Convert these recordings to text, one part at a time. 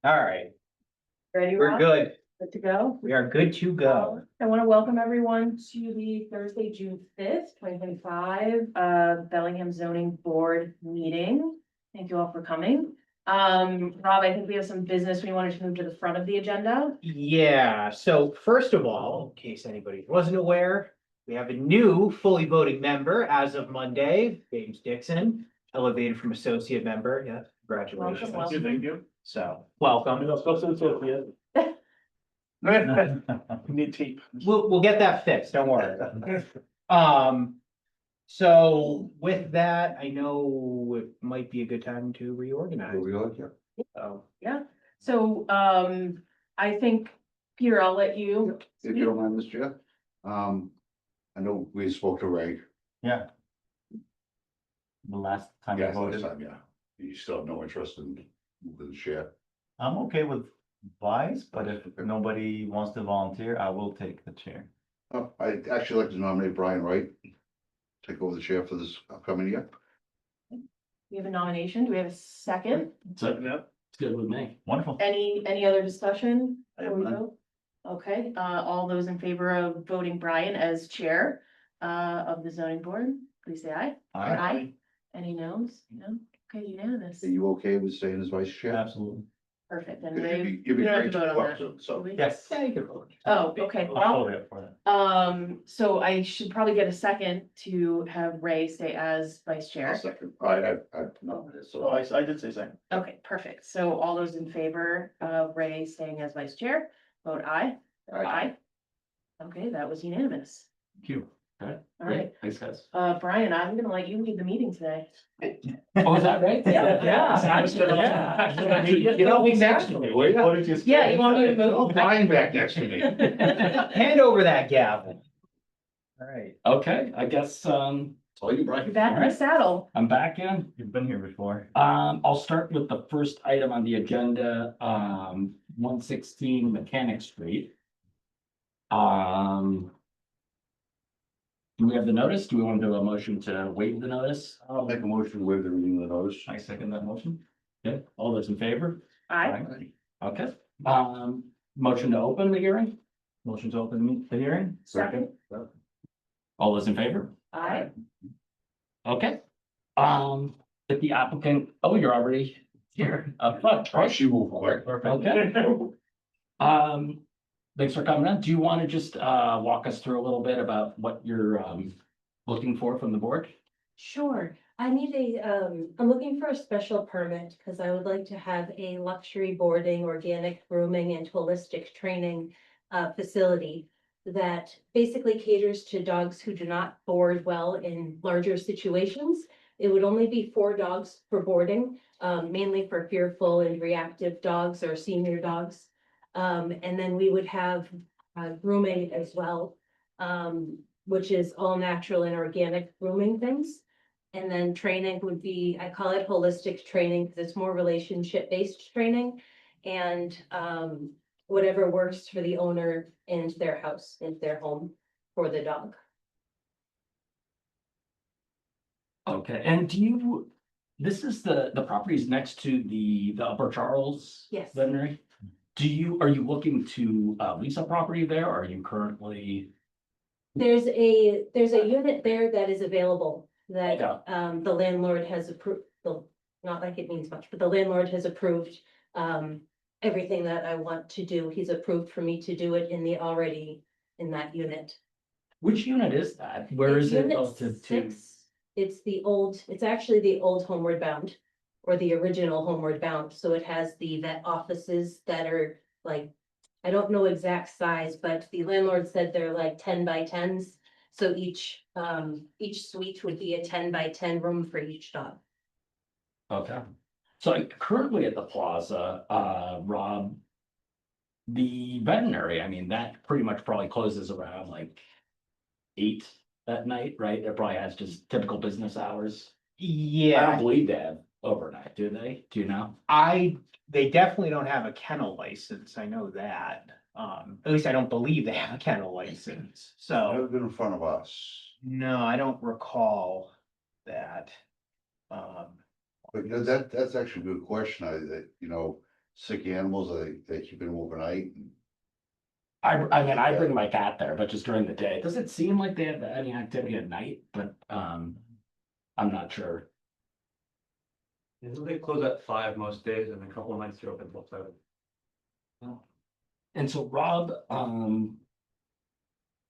All right, Ready, we're Rob? good. Good to go? We are good to go. I want to welcome everyone to the Thursday, June 5th, 2025, Bellingham Zoning Board meeting. Thank you all for coming. Rob, I think we have some business we wanted to move to the front of the agenda. Yeah, so first of all, in case anybody wasn't aware, we have a new fully voting member as of Monday, James Dixon, elevated from associate member. Yeah, congratulations. Welcome. Thank you. So, welcome. Need tape. We'll get that fixed, don't worry. So with that, I know it might be a good time to reorganize. So, Yeah, so, I think, Peter, I'll let you. If you don't mind, Mr. Chair, I know we spoke to Ray. Yeah. The last time I Last voted, time, yeah. You still have no interest in the share. I'm okay with vice, but if nobody wants to volunteer, I will take the chair. I'd actually like to nominate Brian Wright. Take over the chair for this upcoming year. We have a nomination. Do we have a second? Second, yeah. It's good with me. Wonderful. Any other discussion? I have before we none. vote? Okay, all those in favor of voting Brian as chair of the zoning board, please say aye. Aye. Any noes? No? Okay, unanimous. Are you okay with staying as vice chair? Absolutely. Perfect. And Because Ray, you'd be we don't have great to vote on to that. talk to, so. do we? Yes. yeah, you can vote. Oh, okay, I'll well, vote for that. so I should probably get a second to have Ray stay as vice I'll chair. second. I nominated, so. I did say second. Okay, perfect. So all those in favor of Ray staying as vice chair, vote aye. Aye. Okay, that was unanimous. Thank you. Okay. All right. Thanks, guys. Brian, I'm gonna let you lead the meeting today. Oh, is that right? Yeah. You know, he's next to me, will you? Yeah, you want me to move? Oh, Brian back next to me. Hand over that gavel. All right. Okay, I guess, All you, Brian. You're back in the saddle. I'm back in. You've been here before. I'll start with the first item on the agenda, 116 Mechanic Street. Do we have the notice? Do we want to do a motion to waive the notice? I'll make a motion to waive the reading of the notice. I second that motion. Okay, all those in favor? Aye. Okay, motion to open the hearing? Motion to open the hearing? Second. All those in favor? Aye. Okay. If the applicant, oh, you're already here. Oh, she moved quick. Okay. Thanks for coming in. Do you want to just walk us through a little bit about what you're looking for from the board? Sure, I need I'm looking for a special permit because I would like to have a luxury boarding, organic grooming and holistic training facility that basically caters to dogs who do not board well in larger situations. It would only be 4 dogs per boarding, mainly for fearful and reactive dogs or senior dogs. And then we would have grooming as well, which is all natural and organic grooming things. And then training would be, I call it holistic training because it's more relationship-based training. And whatever works for the owner and their house and their home for the dog. Okay, and do you, this is the properties next to the Upper Charles? Yes. Veterinary? Are you looking to lease a property there, or are you currently? There's a unit there that is available that Yeah. the landlord has approved, not like it means much, but the landlord has approved everything that I want to do. He's approved for me to do it in that unit. Which unit is that? Where It's is it unit relative to? 6. It's actually the old Homeward Bound or the original Homeward Bound. So it has the vet offices that are like, I don't know exact size, but the landlord said they're like 10 by 10s. So each suite would be a 10 by 10 room for each dog. Okay, so currently at the plaza, Rob. The veterinary, I mean, that pretty much probably closes around like 8 at night, right? It probably has just typical business hours. I don't Yeah, believe they have overnight, do they? Do you know? they definitely don't have a kennel license. I know that. At least I don't believe they have a kennel license. So, Never been in front of us. no, I don't recall that. But that's actually a good question. sick animals, they keeping them overnight? I mean, I bring my cat there, but just during the day. Does it seem like they have any activity at night? But, I'm not sure. They close at 5 most days and a couple of nights they're open till 7. And so Rob,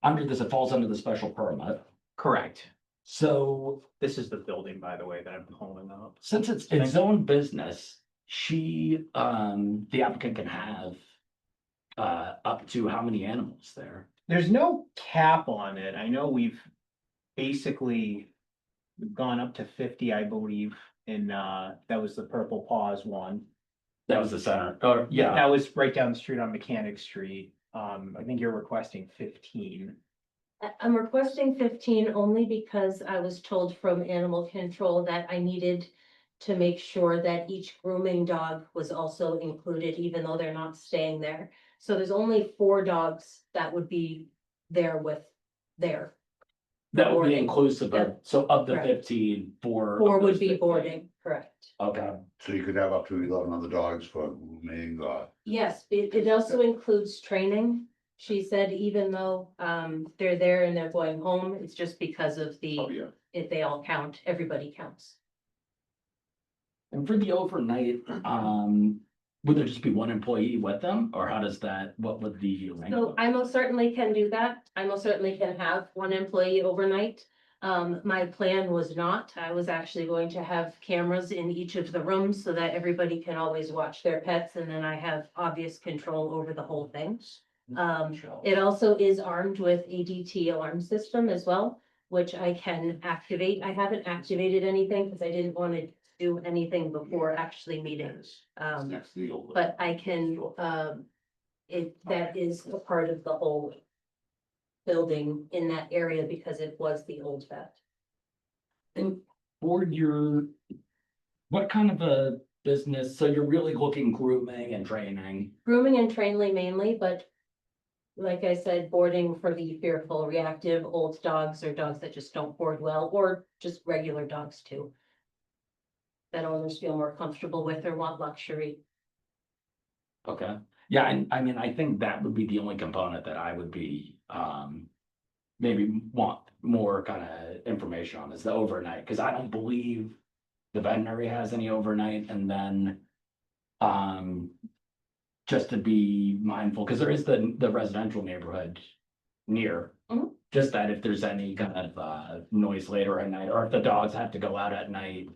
under this, it falls under the special permit. Correct. So This is the building, by the way, that I'm pulling up. since it's its own business, the applicant can have up to how many animals there? There's no cap on it. I know we've basically gone up to 50, I believe, and that was the Purple Paws one. That was the center, or yeah, That was right down the street on Mechanic Street. I think you're requesting 15. I'm requesting 15 only because I was told from animal control that I needed to make sure that each grooming dog was also included, even though they're not staying there. So there's only 4 dogs that would be there with there. that would be boarding. inclusive Yeah. of, so of the Correct. 15, 4. 4 of would those be 15. boarding, correct. Okay, So you could have up to 11 other dogs for grooming, Yes, it also includes training. She said even though they're there and they're going home, it's just because of oh, yeah. if they all count, everybody counts. and for the overnight, would there just be one employee with them, or how does that, what would the So arrangement? I most certainly can do that. I most certainly can have 1 employee overnight. My plan was not, I was actually going to have cameras in each of the rooms so that everybody can always watch their pets, and then I have obvious control over the whole thing. It also is armed with ADT alarm system as well, which I can activate. I haven't activated anything because I didn't want to do anything before actually meetings. But I can, that is a part of the whole building in that area because it was the old vet. And for your, what kind of a business, so you're really looking grooming and training? Grooming and training mainly, but like I said, boarding for the fearful, reactive, old dogs or dogs that just don't board well, or just regular dogs too. That owners feel more comfortable with or want luxury. Okay, yeah, and I mean, I think that would be the only component that I would be, maybe want more kind of information on is the overnight, because I don't believe the veterinary has any overnight, and then, just to be mindful, because there is the residential neighborhood near. Mhm. Just that if there's any kind of, noise later at night, or if the dogs have to go out at night,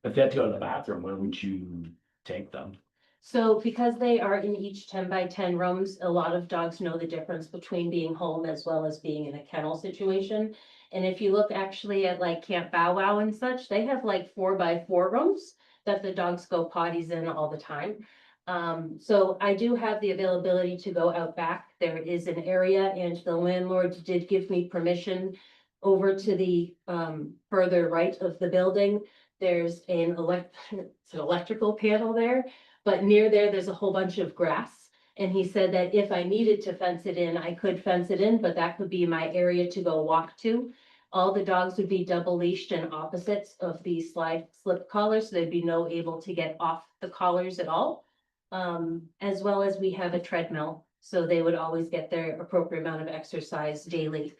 if they have to go to the bathroom, where would you take them? So because they are in each 10 by 10 rooms, a lot of dogs know the difference between being home as well as being in a kennel situation. And if you look actually at like Camp Bow Wow and such, they have like 4 by 4 rooms that the dogs go potties in all the time. So I do have the availability to go out back. There is an area and the landlord did give me permission over to the further right of the building. There's an it's an electrical panel there. But near there's a whole bunch of grass. And he said that if I needed to fence it in, I could fence it in, but that could be my area to go walk to. All the dogs would be double leashed and opposites of the slip collars, so there'd be no able to get off the collars at all. As well as we have a treadmill, so they would always get their appropriate amount of exercise daily,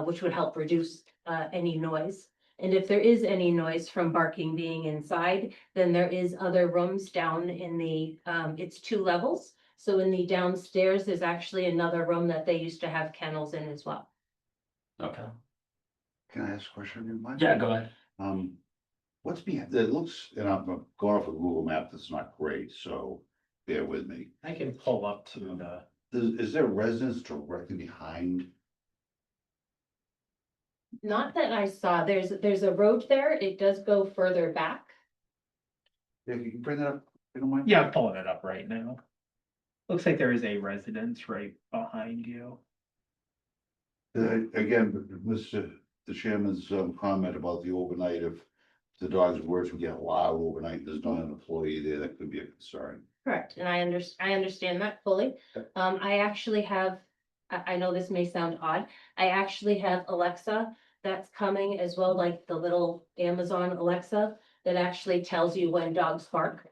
which would help reduce any noise. And if there is any noise from barking being inside, then there is other rooms down in the, it's 2 levels. So in the downstairs, there's actually another room that they used to have kennels in as well. Okay, Can I ask a question? if you don't mind? yeah, go ahead. What's behind, it looks, and I'm going off a Google map that's not great, so bear with me. I can pull up to the, Is there residence directly behind? Not that I saw, there's a road there, it does go further back. Yeah, you can bring that up, if you don't mind? yeah, I'm pulling it up right now. Looks like there is a residence right behind you. Again, the chairman's comment about the overnight, if the dog's words would get loud overnight, there's not an employee there, that could be a concern. Correct, and I understand that fully. I actually have, I know this may sound odd, I actually have Alexa that's coming as well, like the little Amazon Alexa that actually tells you when dogs bark.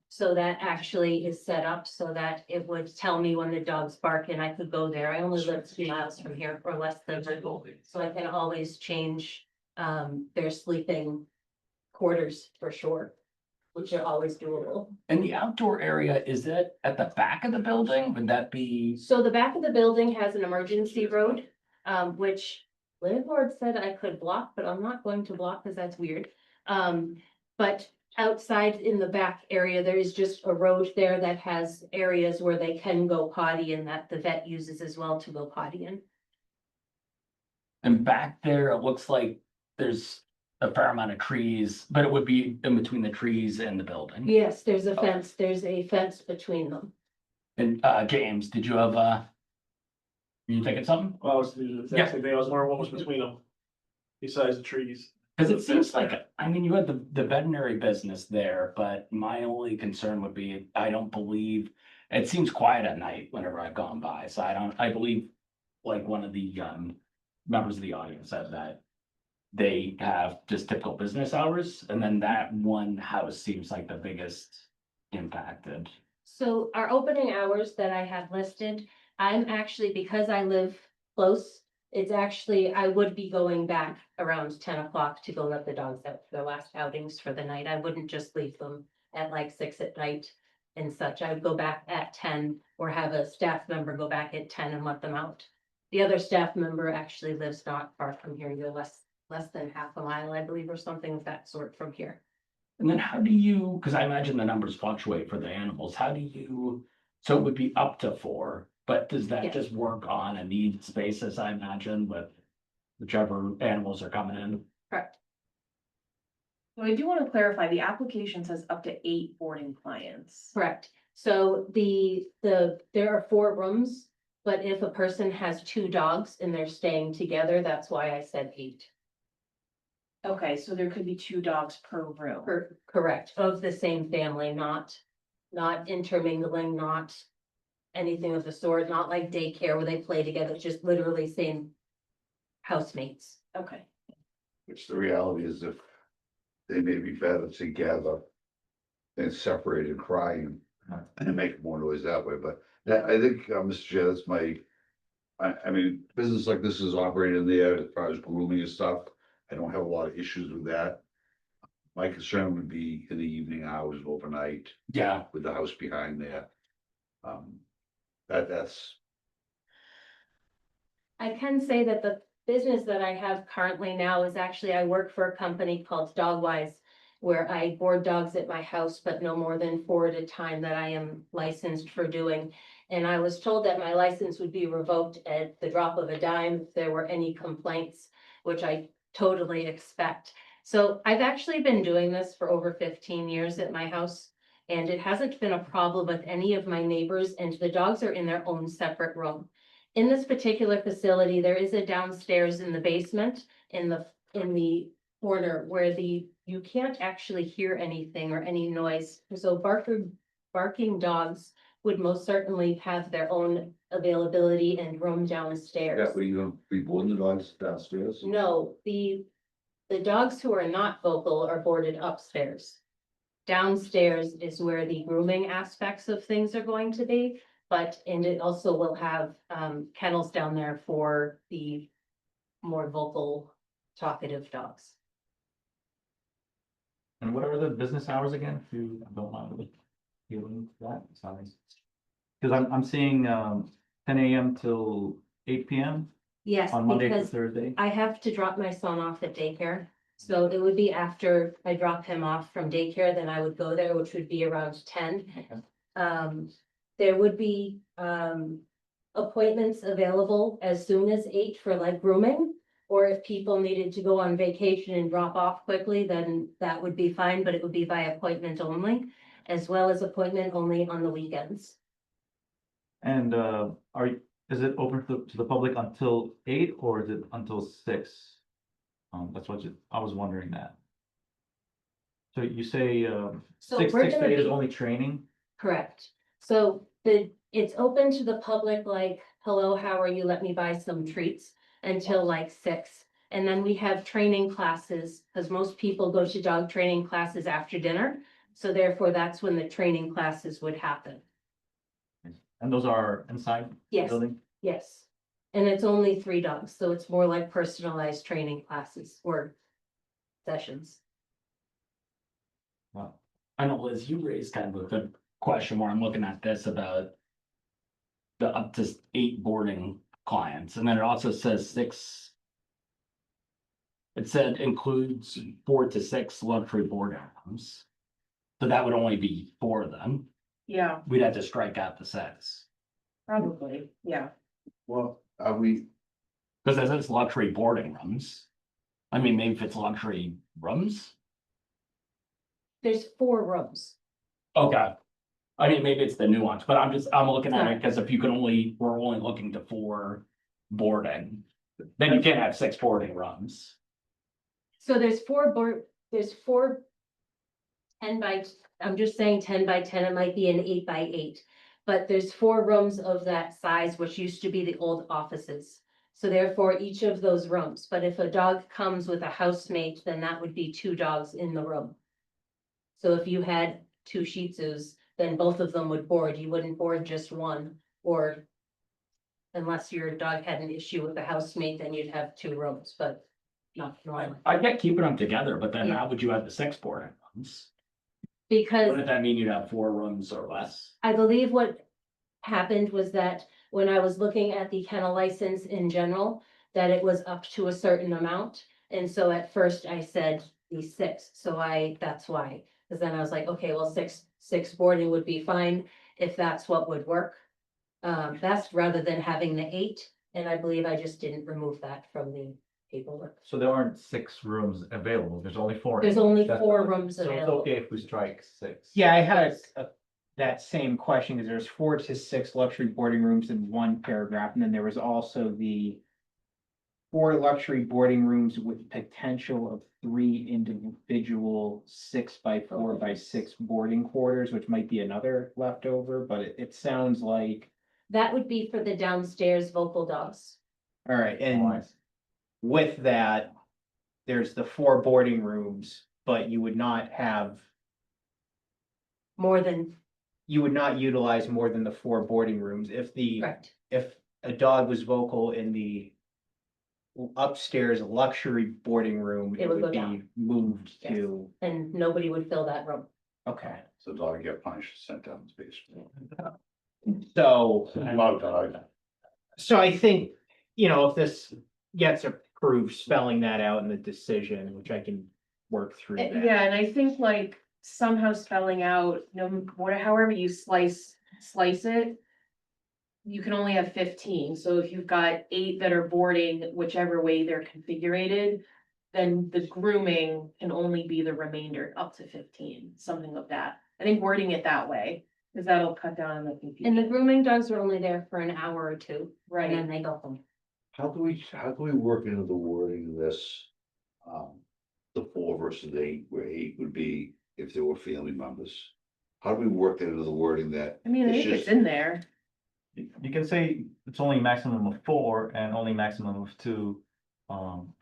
So that actually is set up so that it would tell me when the dogs bark and I could go there. I only live 2 miles from here or less than. So I can always change their sleeping quarters for sure, which are always doable. And the outdoor area, is that at the back of the building? Would that be? So the back of the building has an emergency road, which landlord said I could block, but I'm not going to block because that's weird. But outside in the back area, there is just a road there that has areas where they can go potty and that the vet uses as well to go potty in. And back there, it looks like there's a fair amount of trees, but it would be in between the trees and the building. Yes, there's a fence between them. And James, did you have you thinking something? Well, I was the exact same thing. I was wondering what was between them. Besides the trees. Because it seems like, I mean, you had the veterinary business there, but my only concern would be, I don't believe, it seems quiet at night whenever I've gone by, so I believe, like, one of the members of the audience said that they have just typical business hours, and then that one house seems like the biggest impacted. So our opening hours that I have listed, I'm actually, because I live close, it's actually, I would be going back around 10 o'clock to go let the dogs out for their last outings for the night. I wouldn't just leave them at like 6 at night and such. I would go back at 10 or have a staff member go back at 10 and let them out. The other staff member actually lives not far from here. You're less than half a mile, I believe, or something of that sort from here. And then how do you, because I imagine the numbers fluctuate for the animals, how do you, so it would be up to 4, but does that Yeah. just work on a needs basis, I imagine, with whichever animals are coming in? Correct. So I do want to clarify, the application says up to 8 boarding clients. Correct. So there are 4 rooms, but if a person has 2 dogs and they're staying together, that's why I said 8. Okay, so there could be 2 dogs per room. Correct, of the same family, not intermingling, not anything of the sort, not like daycare where they play together, just literally same housemates. Okay, Which the reality is if they may be better together than separated crying and make more noise that way, but that, I think, Mr. Chair, that's I mean, business like this is operating there as far as grooming and stuff. I don't have a lot of issues with that. My concern would be in the evening hours, overnight, Yeah, with the house behind there. That's, I can say that the business that I have currently now is actually, I work for a company called Dogwise, where I board dogs at my house, but no more than 4 at a time that I am licensed for doing. And I was told that my license would be revoked at the drop of a dime if there were any complaints, which I totally expect. So I've actually been doing this for over 15 years at my house, and it hasn't been a problem with any of my neighbors, and the dogs are in their own separate room. In this particular facility, there is a downstairs in the basement, in the corner where you can't actually hear anything or any noise. So barking dogs would most certainly have their own availability and room downstairs. where you gonna be boarding the dogs downstairs? No, the dogs who are not vocal are boarded upstairs. Downstairs is where the grooming aspects of things are going to be, and it also will have kennels down there for the more vocal, talkative dogs. And what are the business hours again? If you don't mind dealing with that, sorry. Because I'm seeing 10 AM till 8 PM Yes, on Monday to because Thursday. I have to drop my son off at daycare. So it would be after I drop him off from daycare, then I would go there, which would be around 10. Okay. There would be appointments available as soon as 8 for like grooming. Or if people needed to go on vacation and drop off quickly, then that would be fine, but it would be by appointment only, as well as appointment only on the weekends. And is it open to the public until 8 or is it until 6? That's what I was wondering that. So you say So 6 we're to gonna 8 is be- only training? Correct. So it's open to the public, like, hello, how are you? Let me buy some treats until like 6. And then we have training classes, because most people go to dog training classes after dinner. So therefore, that's when the training classes would happen. And those are inside the Yes. building? Yes. And it's only 3 dogs, so it's more like personalized training classes or sessions. Wow. I know, Liz, you raised kind of a good question where I'm looking at this about the up to 8 boarding clients, and then it also says 6. It said includes 4 to 6 luxury boarding rooms. So that would only be 4 of them. Yeah, We'd have to strike out the 6. probably, yeah. Well, are we, Because it says luxury boarding rooms. I mean, maybe if it's luxury rooms, There's 4 rooms. okay. I mean, maybe it's the nuance, but I'm looking at it Sorry. because if you can we're only looking to 4 boarding. Then you can't have 6 boarding rooms. So there's 4 10 by, I'm just saying 10 by 10, it might be an 8 by 8. But there's 4 rooms of that size, which used to be the old offices. So therefore, each of those rooms, but if a dog comes with a housemate, then that would be 2 dogs in the room. So if you had 2 Shih Tzus, then both of them would board, you wouldn't board just one, or unless your dog had an issue with the housemate, then you'd have 2 rooms, but not normally. I get keeping them together, but then Yeah. how would you have the 6 boarding rooms? Because Wouldn't that mean you'd have 4 rooms or less? I believe what happened was that when I was looking at the kennel license in general, that it was up to a certain amount. And so at first I said the 6, so that's why, because then I was like, okay, well, six boarding would be fine if that's what would work. Best rather than having the 8, and I believe I just didn't remove that from the paperwork. So there aren't 6 rooms available, there's only 4. There's only That's- 4 rooms So it's available. okay if we strike 6. Yeah, I had that same question, because there's 4 to 6 luxury boarding rooms in one paragraph, and then there was also the 4 luxury boarding rooms with potential of 3 individual 6 by 4 by 6 boarding quarters, which might be another leftover, but it sounds like, That would be for the downstairs vocal dogs. all right, Oh, I and see. with that, there's the 4 boarding rooms, but you would not More than, utilize more than the 4 boarding rooms. correct. If a dog was vocal in the upstairs luxury boarding room, It it would would go be down. moved Yes. to, And nobody would fill that room. okay. so dog get punished, sent down to the basement? So, Love dog. so I think, if this gets approved, spelling that out in the decision, which I can work through that. Yeah, and I think like somehow spelling out, however you slice it. You can only have 15, so if you've got 8 that are boarding, whichever way they're configured. Then the grooming can only be the remainder up to 15, something of that. I think wording it that way, because that'll cut down on the And the confusion. grooming dogs are only there for an hour or 2, and Right, then they go home. How do we work into the wording of this? The 4 versus 8, where 8 would be if there were family members. How do we work that into the wording that? I mean, I it's think it's just- in there. You can say it's only maximum of 4 and only maximum of 2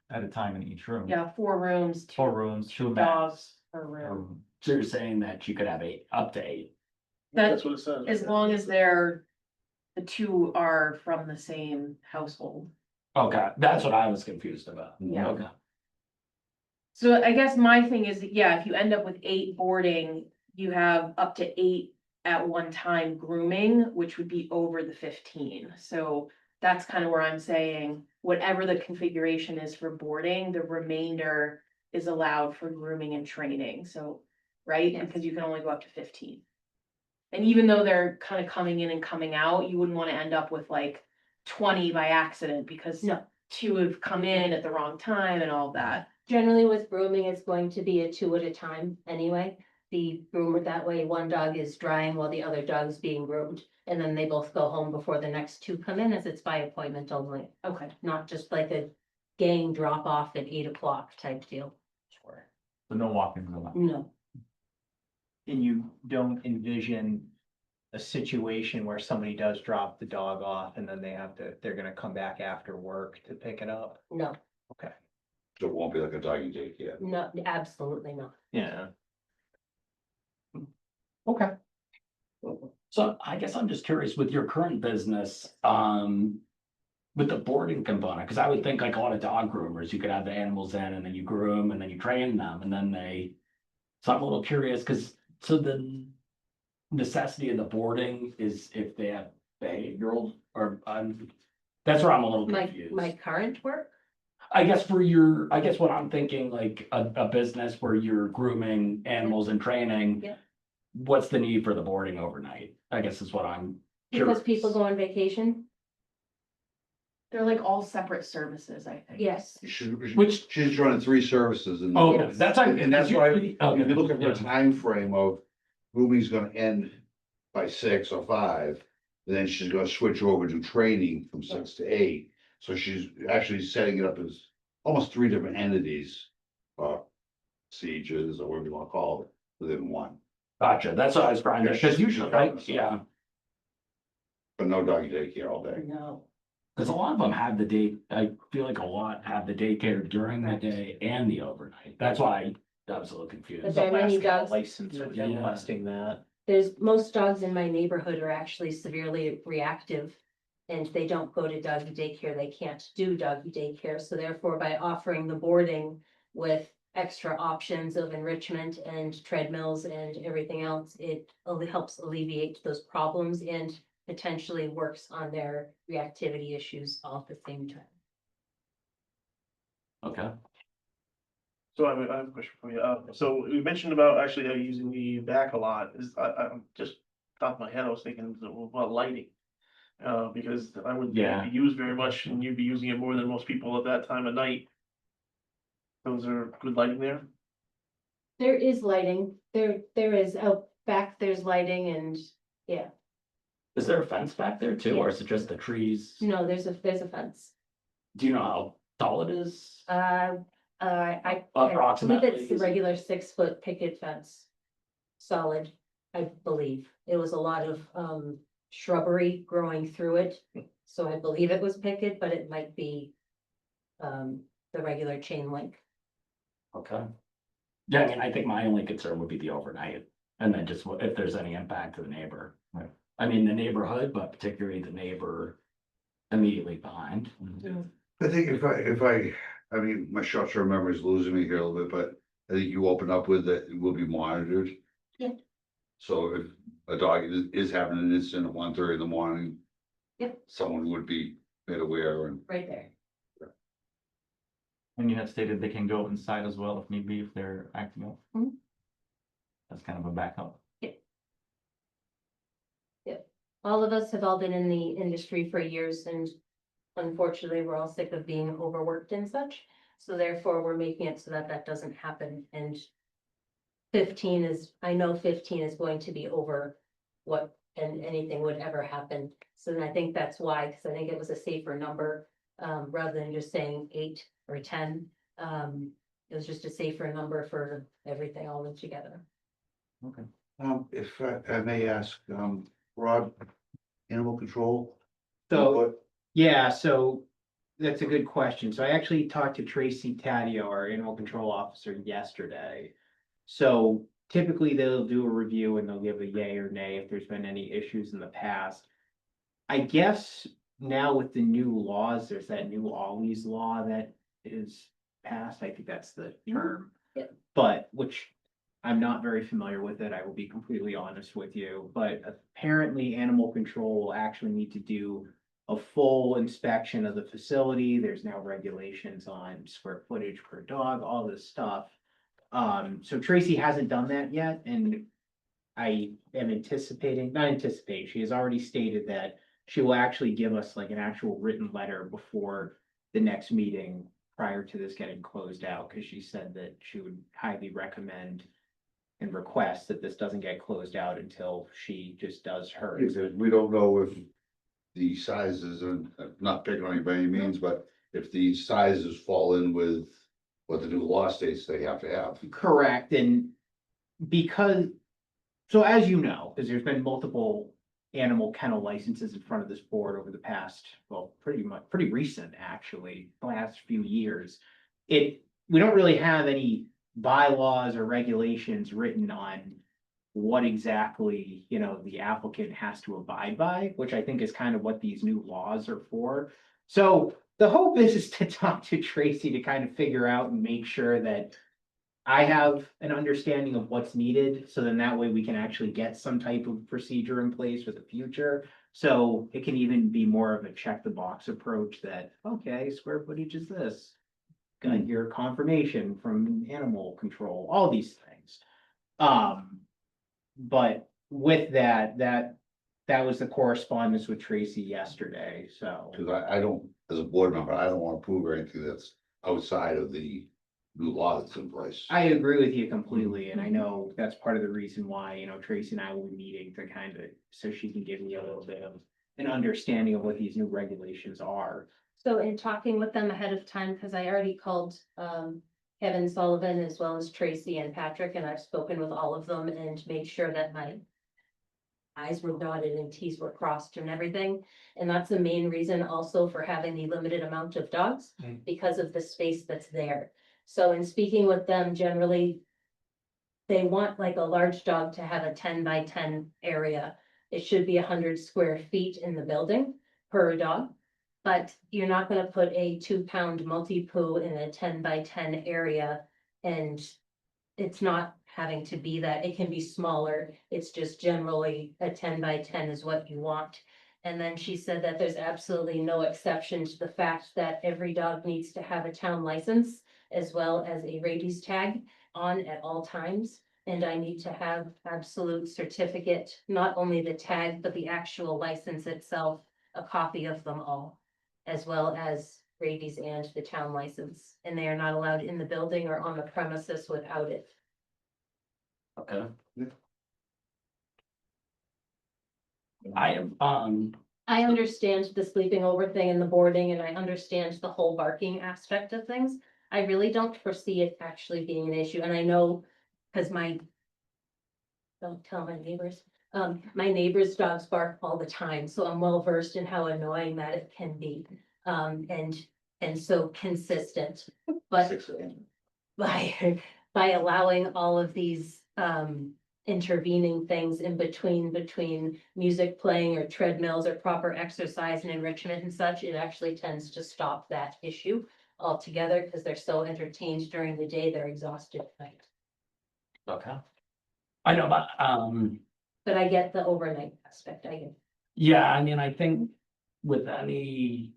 at a time in each room. Yeah, 4 rooms, 4 2 rooms, 2 dogs max. per room. So you're saying that you could have 8, up to 8. That's what it says. as long as the 2 are from the same household. Okay, that's what I was confused about. Yeah. Okay. So I guess my thing is, yeah, if you end up with 8 boarding, you have up to 8 at one time grooming, which would be over the 15. So that's kind of where I'm saying, whatever the configuration is for boarding, the remainder is allowed for grooming and training, so, right? Yes. Because you can only go up to 15. And even though they're kind of coming in and coming out, you wouldn't want to end up with like 20 by accident because No. 2 have come in at the wrong time and all that. Generally with grooming, it's going to be a 2 at a time anyway. The groomer, that way one dog is drying while the other dog is being groomed. And then they both go home before the next 2 come in, as it's by appointment only, Okay. not just like a gang drop off at 8 o'clock type deal. Sure. So no walk-ins allowed. No, And you don't envision a situation where somebody does drop the dog off and then they're gonna come back after work to pick it up? no, Okay. So it won't be like a doggy daycare. no, absolutely not. Yeah. Okay. So I guess I'm just curious with your current business, with the boarding component, because I would think like a lot of dog groomers, you could have the animals in and then you groom and then you train them and then they. So I'm a little curious, because so the necessity of the boarding is if they have behavioral or that's where I'm a little My confused. current work, I guess what I'm thinking, like a business where you're grooming animals and training. Yeah. What's the need for the boarding overnight? I guess is what I'm because curious. people go on vacation, They're like all separate services, I think. yes. Which- She's running 3 services in. Oh, Yes. that's. And that's why, if Okay, you look at her yeah. time frame of grooming's gonna end by 6 or 5. Then she's gonna switch over to training from 6 to 8. So she's actually setting it up as almost 3 different entities. Sieges or whatever you wanna call it, within one, Gotcha, that's what I was trying to, because usually, yeah, but no doggy daycare all day. No. because a lot of them have the day, I feel like a lot have the daycare during the day and the overnight. That's why I was a little confused. But there are many dogs. License with Yeah. requesting that. Most dogs in my neighborhood are actually severely reactive. And they don't go to doggy daycare, they can't do doggy daycare, so therefore by offering the boarding with extra options of enrichment and treadmills and everything else, it only helps alleviate those problems and potentially works on their reactivity issues all at the same time. Okay, So I have a question for you. So we mentioned about actually using the back a lot. I'm just top of my head, I was thinking about lighting. Because I wouldn't think Yeah. it'd be used very much and you'd be using it more than most people at that time of night. Those are good lighting there. There is lighting, there is out back, there's lighting and, yeah, is there a fence back there too, or is it just the trees? no, there's a fence. Do you know how tall it is? I believe Approximately, it's the is it- regular 6-foot picket fence. Solid, I believe. It was a lot of shrubbery growing through it. So I believe it was picket, but it might be the regular chain link. Okay. Yeah, I mean, I think my only concern would be the overnight, and then just if there's any impact to the neighbor. Right. I mean, the neighborhood, but particularly the neighbor immediately behind. I think I mean, my short-term memory is losing me here a little bit, but I think you open up with that it will be monitored. Yeah. So if a dog is having an incident at 1:30 in the morning. Yep. Someone would be made aware and. Right there. And you had stated they can go inside as well if need be, if they're acting up. Mhm. That's kind of a backup. All of us have all been in the industry for years and unfortunately, we're all sick of being overworked and such. So therefore, we're making it so that that doesn't happen and 15 is, I know 15 is going to be over what and anything would ever happen. So then I think that's why, because I think it was a safer number, rather than just saying 8 or 10. It was just a safer number for everything all together. If I may ask, Rod, animal control. So, yeah, so that's a good question. So I actually talked to Tracy Taddeo, our animal control officer, yesterday. So typically they'll do a review and they'll give a yay or nay if there's been any issues in the past. I guess now with the new laws, there's that new always law that is passed. I think that's the term. Yep. But which I'm not very familiar with it. I will be completely honest with you, but apparently animal control will actually need to do a full inspection of the facility. There's now regulations on square footage per dog, all this stuff. So Tracy hasn't done that yet, and I am not anticipating, she has already stated that she will actually give us like an actual written letter before the next meeting prior to this getting closed out, because she said that she would highly recommend and request that this doesn't get closed out until she just does hers. Because we don't know if the sizes, and not picking on you by any means, but if the sizes fall in with what the new law states they have to have. Correct, and because, so as you know, because there's been multiple animal kennel licenses in front of this board over the past, well, pretty recent, actually, the last few years. We don't really have any bylaws or regulations written on what exactly, the applicant has to abide by, which I think is kind of what these new laws are for. So the hope is to talk to Tracy to kind of figure out and make sure that I have an understanding of what's needed, so then that way we can actually get some type of procedure in place for the future. So it can even be more of a check the box approach that, okay, square footage is this. Got your confirmation from animal control, all these things. But with that was the correspondence with Tracy yesterday, so. Cause I don't, as a board member, I don't wanna approve anything that's outside of the new law that's in place. I agree with you completely, and I know that's part of the reason why, Tracy and I will be meeting to kind of, so she can give me a little bit of an understanding of what these new regulations are. So in talking with them ahead of time, because I already called Kevin Sullivan as well as Tracy and Patrick, and I've spoken with all of them and made sure that my I's were dotted and T's were crossed and everything. And that's the main reason also for having the limited amount of dogs, because of the space that's there. So in speaking with them, generally, they want like a large dog to have a 10 by 10 area. It should be 100 square feet in the building per dog. But you're not gonna put a 2 pound multi-poo in a 10 by 10 area, and it's not having to be that. It can be smaller. It's just generally a 10 by 10 is what you want. And then she said that there's absolutely no exception to the fact that every dog needs to have a town license as well as a rabies tag on at all times. And I need to have absolute certificate, not only the tag, but the actual license itself, a copy of them all, as well as rabies and the town license. And they are not allowed in the building or on the premises without it. Okay. Yeah. I have, I understand the sleeping over thing and the boarding, and I understand the whole barking aspect of things. I really don't foresee it actually being an issue, and I know, because don't tell my neighbors, my neighbors' dogs bark all the time, so I'm well versed in how annoying that it can be. And so consistent, but 6 a.m. by allowing all of these intervening things in between music playing or treadmills or proper exercise and enrichment and such, it actually tends to stop that issue altogether, because they're so entertained during the day, they're exhausted at night. okay. I know, but, But I get the overnight aspect, I get. yeah, I mean, I think with any,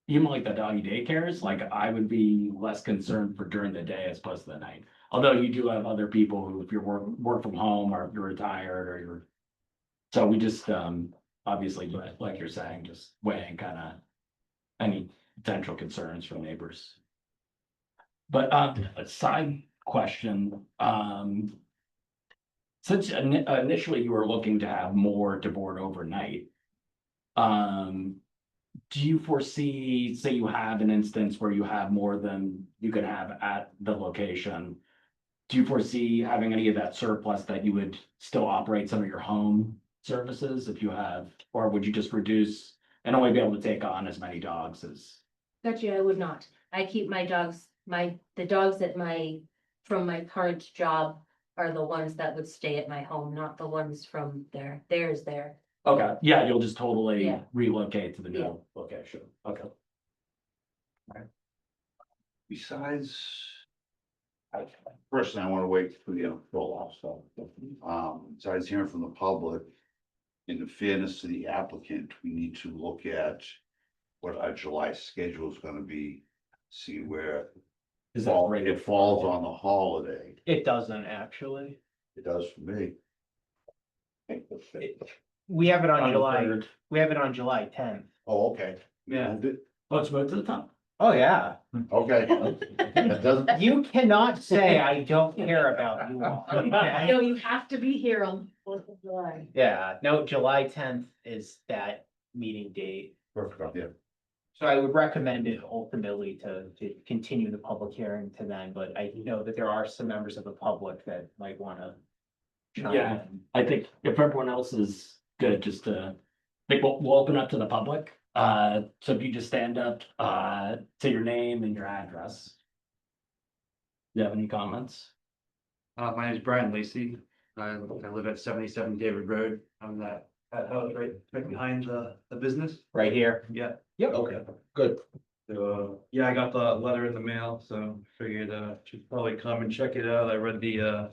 even like the doggy daycares, like I would be less concerned for during the day as opposed to the night. Although you do have other people who, if you're work from home or if you're retired or you're. So we just, obviously, but like you're saying, just weighing kind of any potential concerns from neighbors. But, a side question, since initially you were looking to have more to board overnight. Do you foresee, say you have an instance where you have more than you could have at the location? Do you foresee having any of that surplus that you would still operate some of your home services if you have, or would you just reduce and only be able to take on as many dogs as? Gotcha, I would not. I keep my dogs, the dogs from my current job are the ones that would stay at my home, not the ones from there. Theirs there. Okay, yeah, you'll just totally Yeah. relocate to the Yeah. new location, okay. Besides. Personally, I wanna wait for the full off stuff. Besides hearing from the public. In the fairness to the applicant, we need to look at what our July schedule is gonna be, see where. Is that right? It falls on the holiday. It doesn't actually. It does for me. We have it on On the July, third. we have it on July 10th. Oh, okay. Yeah. Moved it? Oh, it's moved to the top. Oh, yeah. Okay. That doesn't, You cannot say I don't care about you all. okay? No, you have to be here on 4th of July. Yeah, no, July 10th is that meeting date. perfect, yeah. So I would recommend it ultimately to continue the public hearing to then, but I know that there are some members of the public that might wanna. chime Yeah. in. I think if everyone else is good, just to, I think we'll open up to the public. So if you just stand up, say your name and your address. Do you have any comments? My name is Brian Lacy. I live at 77 David Road. I'm that house right behind the business. Right here. Yeah. Yep. Okay, good. So, yeah, I got the letter in the mail, so figured, should probably come and check it out. I read the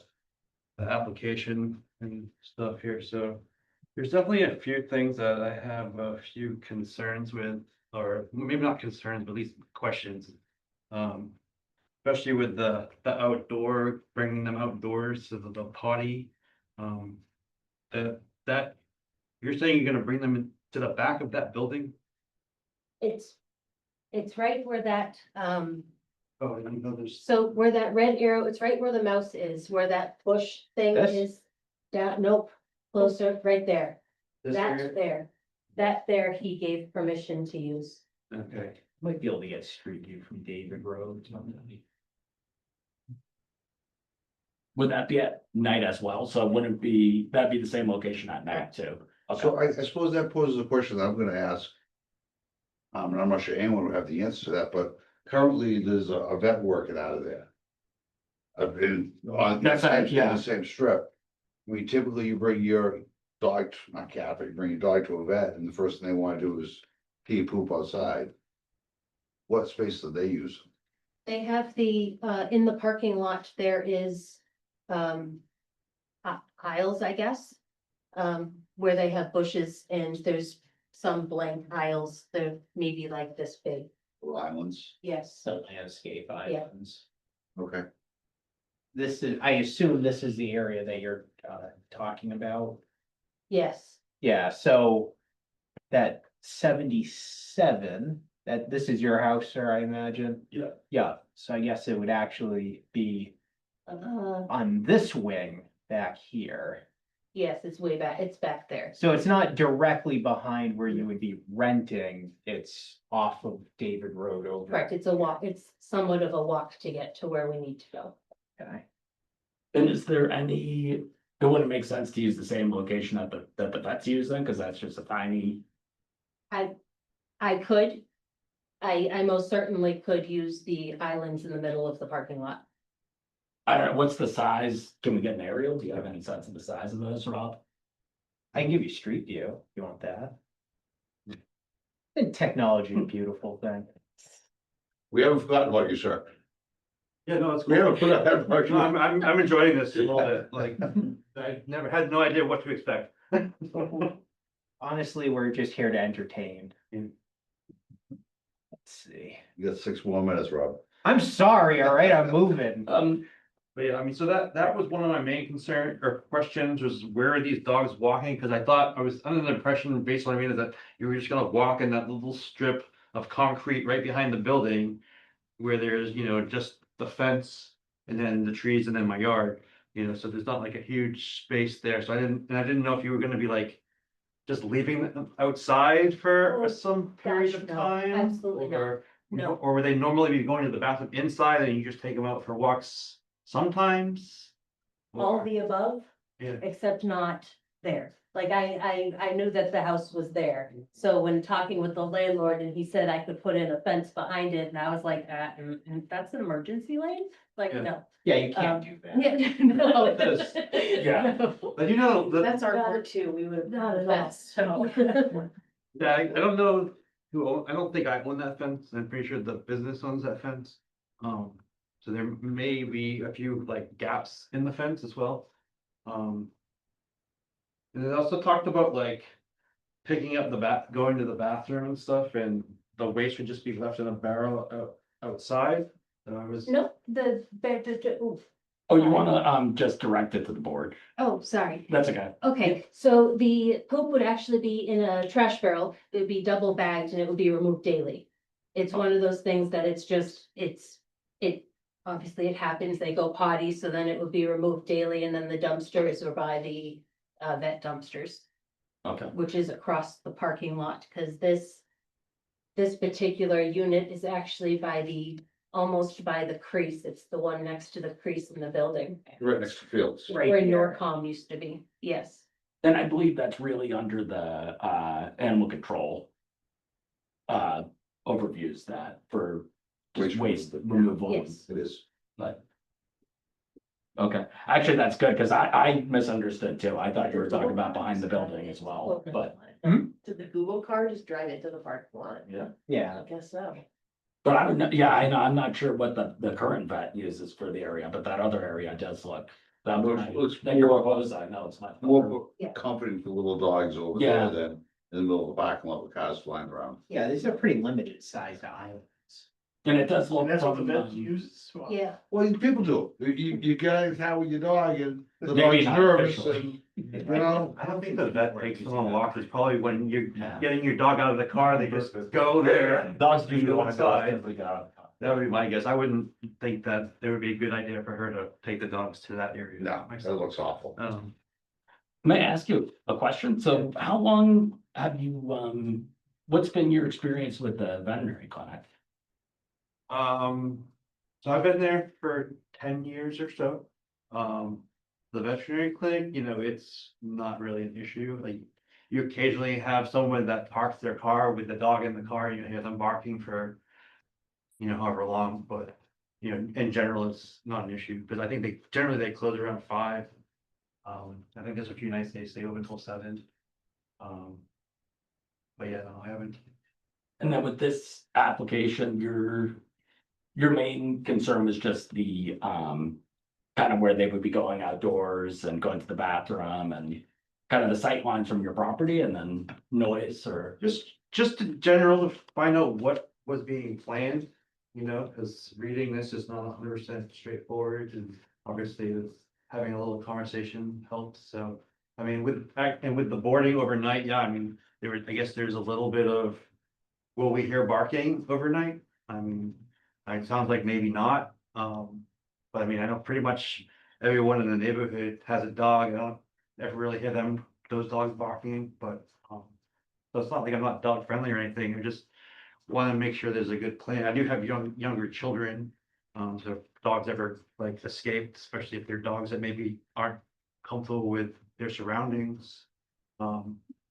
application and stuff here, so. There's definitely a few things that I have a few concerns with, or maybe not concerns, but at least questions. Especially with the outdoor, bringing them outdoors to the potty. That, you're saying you're gonna bring them to the back of that building? It's right where that, Oh, I didn't know there's. so where that red arrow, it's right where the mouse is, where that bush thing This? is. Down, nope, closer, right there. This That area? there. That there he gave permission to use. Okay, Might be able to get street view from David Road. Would that be at night as well? So wouldn't be, that'd be the same location at night too? So Okay, I suppose that poses a question that I'm gonna ask. And I'm not sure anyone will have the answer to that, but currently there's a vet working out of there. I've been on That's right, in yeah. the same strip. I mean, typically you bring your dog, not cat, but you bring your dog to a vet and the first thing they wanna do is pee poop outside. What space do they use? They have the, in the parking lot, there is, aisles, I guess. Where they have bushes and there's some blank aisles, they're maybe like this big, Little islands? yes. Some landscape islands. Okay. This is, I assume this is the area that you're talking about. Yes, Yeah, so that 77, that this is your house, sir, I imagine? Yeah. Yeah, so I guess it would actually be uh, on this wing back here. yes, it's way back, it's back there. So it's not directly behind where you would be renting, it's off of David Road over. Correct, it's a walk, it's somewhat of a walk to get to where we need to go. Okay. and is there any, it wouldn't make sense to use the same location that the vet's using, because that's just a tiny. I could. I most certainly could use the islands in the middle of the parking lot. I don't know, what's the size? Can we get an aerial? Do you have any sense of the size of those, Rob? I can give you street view, if you want that. And technology, a beautiful thing. We haven't forgotten about you, sir. yeah, no, it's We haven't cool. forgotten about No, you. I'm enjoying this a little bit, like, I never had no idea what to expect. Honestly, we're just here to entertain. Yeah. Let's see. You got 6 more minutes, Rob. I'm sorry, all right, I'm moving. But yeah, I mean, so that was one of my main concern or questions was where are these dogs walking? Cause I thought I was under the impression based on what I mean is that you were just gonna walk in that little strip of concrete right behind the building. Where there's, just the fence and then the trees and then my yard, so there's not like a huge space there. So I didn't know if you were gonna be like. Just leaving them outside for Oh, some period gosh, of no, time? absolutely not. Or No. or would they normally be going to the bathroom inside and you just take them out for walks sometimes? All Or- the above, Yeah. except not there. Like I knew that the house was there. So when talking with the landlord and he said I could put in a fence behind it and I was like, that's an emergency lane? Like, Yeah. no. Yeah, you can't do that. Yeah, no. Yeah. No. But you know, That's our Not- word too, we would have. not at all. That's so. yeah, I don't know I don't think I own that fence. I'm pretty sure the business owns that fence. So there may be a few like gaps in the fence as well. And it also talked about like picking up going to the bathroom and stuff and the waste would just be left in a barrel outside. And I was. No, ooh. Oh, you wanna, just direct it to the board? Oh, sorry. That's okay. Okay, so the poop would actually be in a trash barrel. It would be double bagged and it would be removed daily. It's one of those things that it's just, obviously it happens, they go potty, so then it would be removed daily and then the dumpsters are by the vet dumpsters, Okay, which is across the parking lot, because this particular unit is actually almost by the crease. It's the one next to the crease in the building, Right next to Fields. Right where here. Norcom used to be, yes. and I believe that's really under the, animal control. Overviews that for just Waste waste removal, Yes. It is. but. Okay, actually, that's good, because I misunderstood too. I thought you were talking about behind the building as well, but, Did the Google car just drive into the parking lot? yeah. Yeah, I guess so. But I would, yeah, I know, I'm not sure what the current vet uses for the area, but that other area does look. That Looks that you're proposed, I know it's much. better. more Yeah. comforting for little dogs over Yeah. there than in the middle of the parking lot with cars flying around. yeah, these are pretty limited sized islands. And it does look. And that's what the from, vets um, use. Well, Yeah, Well, people do. You get in town with your dog and the Maybe dog's not nervous officially. and, you know. I don't think the vet takes them on walks, it's probably when you're Yeah. getting your dog out of the car, they just go there. Dogs usually go want to go inside. after we got. That would be my guess. I wouldn't think that it would be a good idea for her to take the dogs to that area. No, that myself. looks awful. May I ask you a question? So how long have you, what's been your experience with the veterinary clinic? So I've been there for 10 years or so. The veterinary clinic, it's not really an issue, like. You occasionally have someone that parks their car with the dog in the car, and you hear them barking for. However long, but, in general, it's not an issue, because I think they close around 5. I think there's a few nights they stay open until 7. But yeah, no, I haven't. And then with this application, your main concern was just the, kind of where they would be going outdoors and going to the bathroom and kind of the sight lines from your property and then noise or. Just in general to find out what was being planned, because reading this is not 100% straightforward, and obviously having a little conversation helps, so. I mean, with the boarding overnight, yeah, I mean, I guess there's a little bit of, will we hear barking overnight? I mean, it sounds like maybe not, but I mean, I know pretty much everyone in the neighborhood has a dog, I don't ever really hear those dogs barking, but, so it's not like I'm not dog friendly or anything, I just want to make sure there's a good plan. I do have younger children, so if dogs ever like escape, especially if they're dogs that maybe aren't comfortable with their surroundings. I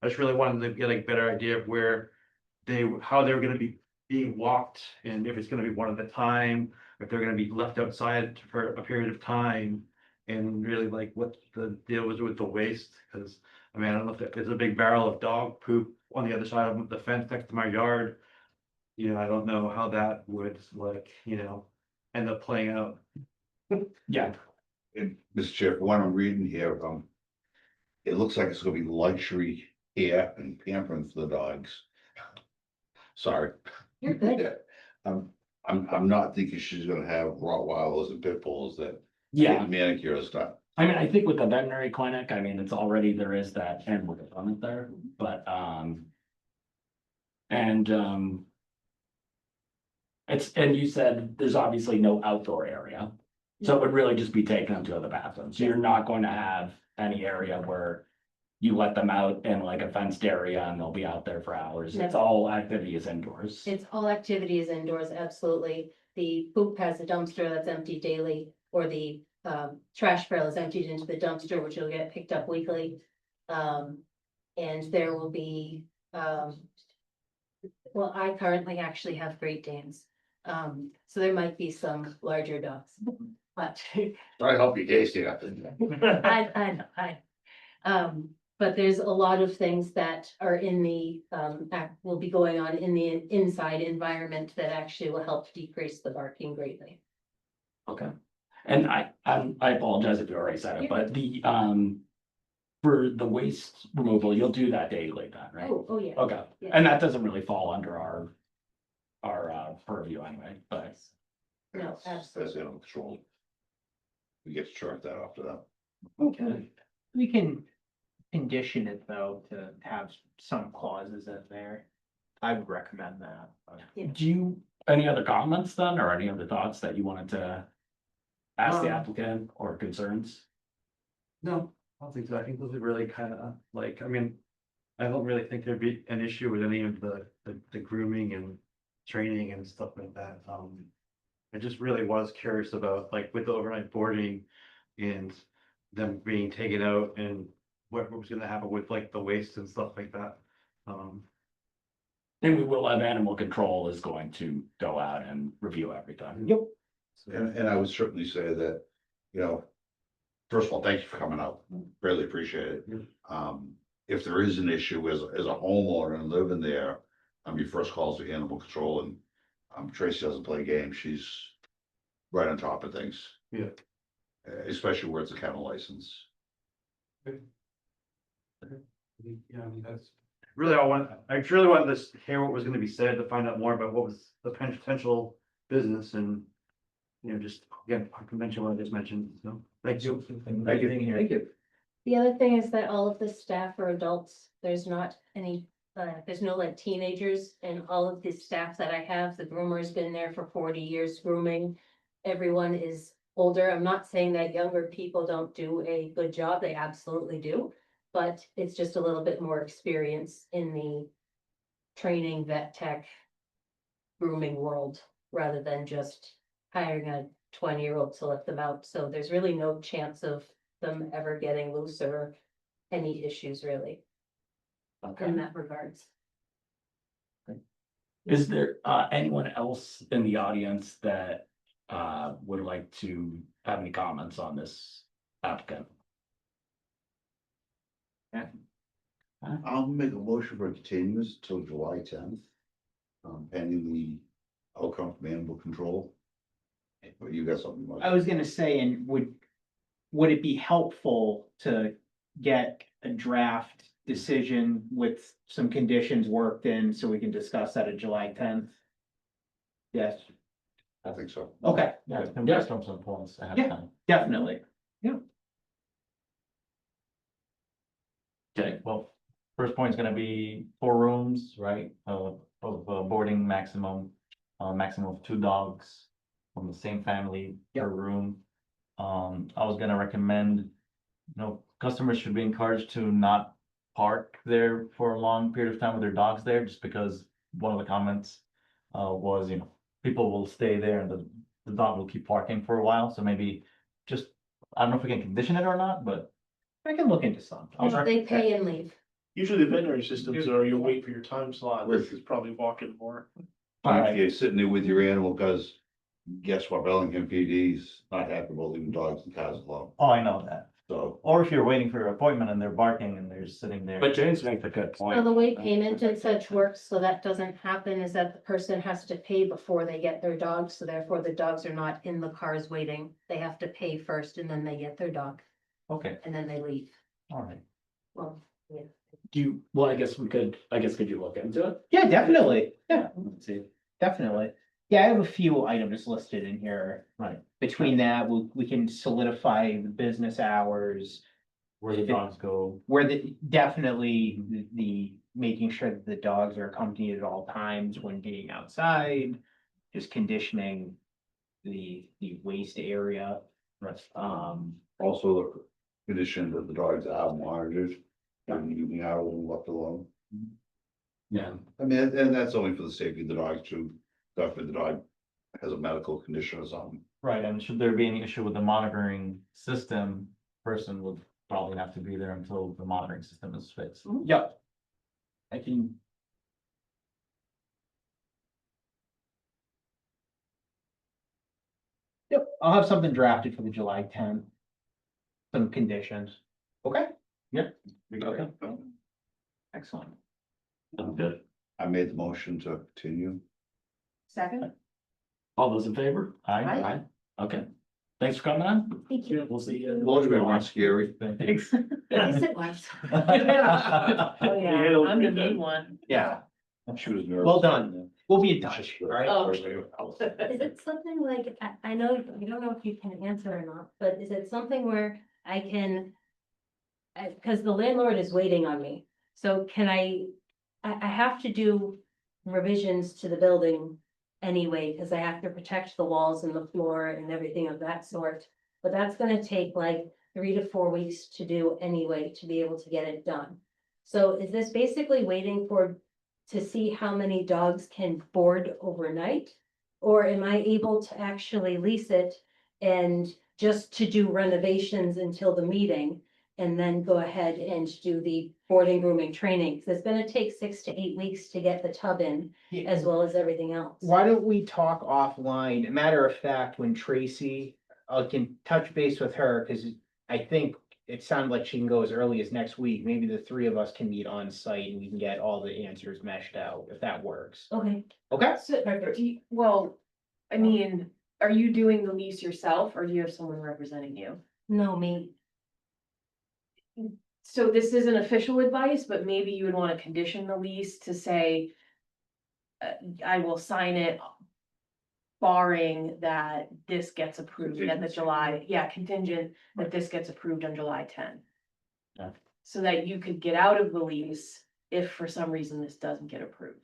just really wanted to get a better idea of how they're gonna be being walked, and if it's gonna be one at a time, if they're gonna be left outside for a period of time. And really like what the deal was with the waste, because, I mean, I don't know if there's a big barrel of dog poop on the other side of the fence next to my yard. I don't know how that would end up playing out. Yeah, And Mr. Chair, from what I'm reading here, it looks like it's gonna be luxury care and pampering for the dogs. Sorry. you're good. Yeah. I'm not thinking she's gonna have Rottweilers and pit bulls that yeah. get manicures done. I mean, I think with the veterinary clinic, I mean, there is that animal component there, but, and you said there's obviously no outdoor area. So it would really just be taking them to the bathroom. So you're not going to have any area where you let them out in like a fenced area and they'll be out there for hours. It's No. all activities indoors. It's all activities indoors, absolutely. The poop has a dumpster that's emptied daily, or the trash barrel is emptied into the dumpster, which will get picked up weekly. And there will be, well, I currently actually have Great Danes. So there might be some larger dogs, but I hope you tasty up in there. I know. But there's a lot of things that are in the, will be going on in the inside environment that actually will help decrease the barking greatly. Okay. And I apologize if you already said it, but for the waste removal, you'll do that daily then, right? Oh, yeah. Okay, Yeah. and that doesn't really fall under our purview anyway, but. No, absolutely. That's animal control. We get to chart that off to them. Okay. We can condition it though to have some clauses in there. I would recommend that. but- Do you, any other comments then, or any other thoughts that you wanted to ask the applicant or concerns? No, I don't think so. I think those are really kind of like, I mean, I don't really think there'd be an issue with any of the grooming and training and stuff like that. I just really was curious about like with the overnight boarding and them being taken out and what was gonna happen with like the waste and stuff like that. And we will have animal control is going to go out and review everything. Yep. So- And I would certainly say that, first of all, thank you for coming out. Really appreciate it. If there is an issue as a homeowner and living there, your first call is to animal control, and Tracy doesn't play games. She's right on top of things. Yeah. Especially where it's a kennel license. Yeah, I mean, that's really, I really wanted to hear what was gonna be said, to find out more about what was the potential business and, you know, just, again, convention what I just mentioned, so, thank you. Thank you. The other thing is that all of the staff are adults. There's not any, there's no like teenagers, and all of the staff that I have, the groomer's been there for 40 years grooming. Everyone is older. I'm not saying that younger people don't do a good job. They absolutely do. But it's just a little bit more experience in the training, vet tech, grooming world, rather than just hiring a 20-year-old to let them out. So there's really no chance of them ever getting loose or any issues really Okay. in that regards. Is there anyone else in the audience that would like to have any comments on this applicant? I'll make a motion for continuance till July 10th. Pending the outcome from animal control. But you got something? Mike? I was gonna say, and would it be helpful to get a draft decision with some conditions worked in so we can discuss that at July 10th? Yes, I think so. okay, Yeah, it's gonna Yeah. be some points ahead Yeah. of time. definitely. Okay, Well, first point's gonna be 4 rooms, right, of boarding maximum, maximum of 2 dogs from the same family per room. I was gonna recommend, customers should be encouraged to not park there for a long period of time with their dogs there, just because one of the comments was, people will stay there and the dog will keep parking for a while, so maybe just, I don't know if we can condition it or not, but I can look into some. I'll try- They pay and leave. Usually the veterinary systems are, you wait for your time slot, this is probably walking more. If you're sitting there with your animal, because guess what, Bellingham PD's not happy about leaving dogs and cars alone, oh, I know that. so. Or if you're waiting for your appointment and they're barking and they're sitting there. but James makes a good point. So the way payment and such works, so that doesn't happen, is that the person has to pay before they get their dog, so therefore the dogs are not in the cars waiting. They have to pay first and then they get their dog Okay, and then they leave. all right. Well, yeah. Well, I guess could you look into it? Yeah, definitely, yeah, Let's see. definitely. Yeah, I have a few items listed in here. Right. Between that, we can solidify the business hours, Where the dogs go. where definitely the making sure that the dogs are accompanied at all times when being outside, just conditioning the waste area. Right. Also, the condition that the dogs are monitored, during the evening hours and left alone. Yeah, I mean, and that's only for the safety of the dogs too. If the dog has a medical condition or something. Right, and should there be any issue with the monitoring system, person would probably have to be there until the monitoring system is fixed. Yep. I can. Yep, I'll have something drafted for the July 10th. Some conditions. Okay, okay, excellent. sounds good. I made the motion to continue. Second? All those in favor? Aye. Okay, thanks for coming on. Thank you. We'll see you. Well, it's been not scary. Thanks. Yes, it was. Oh, yeah, I'm the main one. Yeah, She was nervous. well done. We'll be in touch, all right? Oh. Is it something like, I know, you don't know if you can answer or not, but is it something where I can? Cause the landlord is waiting on me, so can I have to do revisions to the building anyway, cause I have to protect the walls and the floor and everything of that sort. But that's gonna take like 3 to 4 weeks to do anyway, to be able to get it done. So is this basically waiting to see how many dogs can board overnight? Or am I able to actually lease it and just to do renovations until the meeting? And then go ahead and do the boarding, grooming, training, because it's gonna take 6 to 8 weeks to get the tub in, as well as everything else. Why don't we talk offline? Matter of fact, when Tracy, I can touch base with her, because I think it sounded like she can go as early as next week. Maybe the three of us can meet on site and we can get all the answers meshed out, if that works. Okay, Okay? So, well, I mean, are you doing the lease yourself or do you have someone representing you? no, me. So this isn't official advice, but maybe you would want to condition the lease to say. I will sign it. Barring that this gets approved at the July, contingent that this gets approved on July 10. Yeah. So that you could get out of the lease if for some reason this doesn't get approved.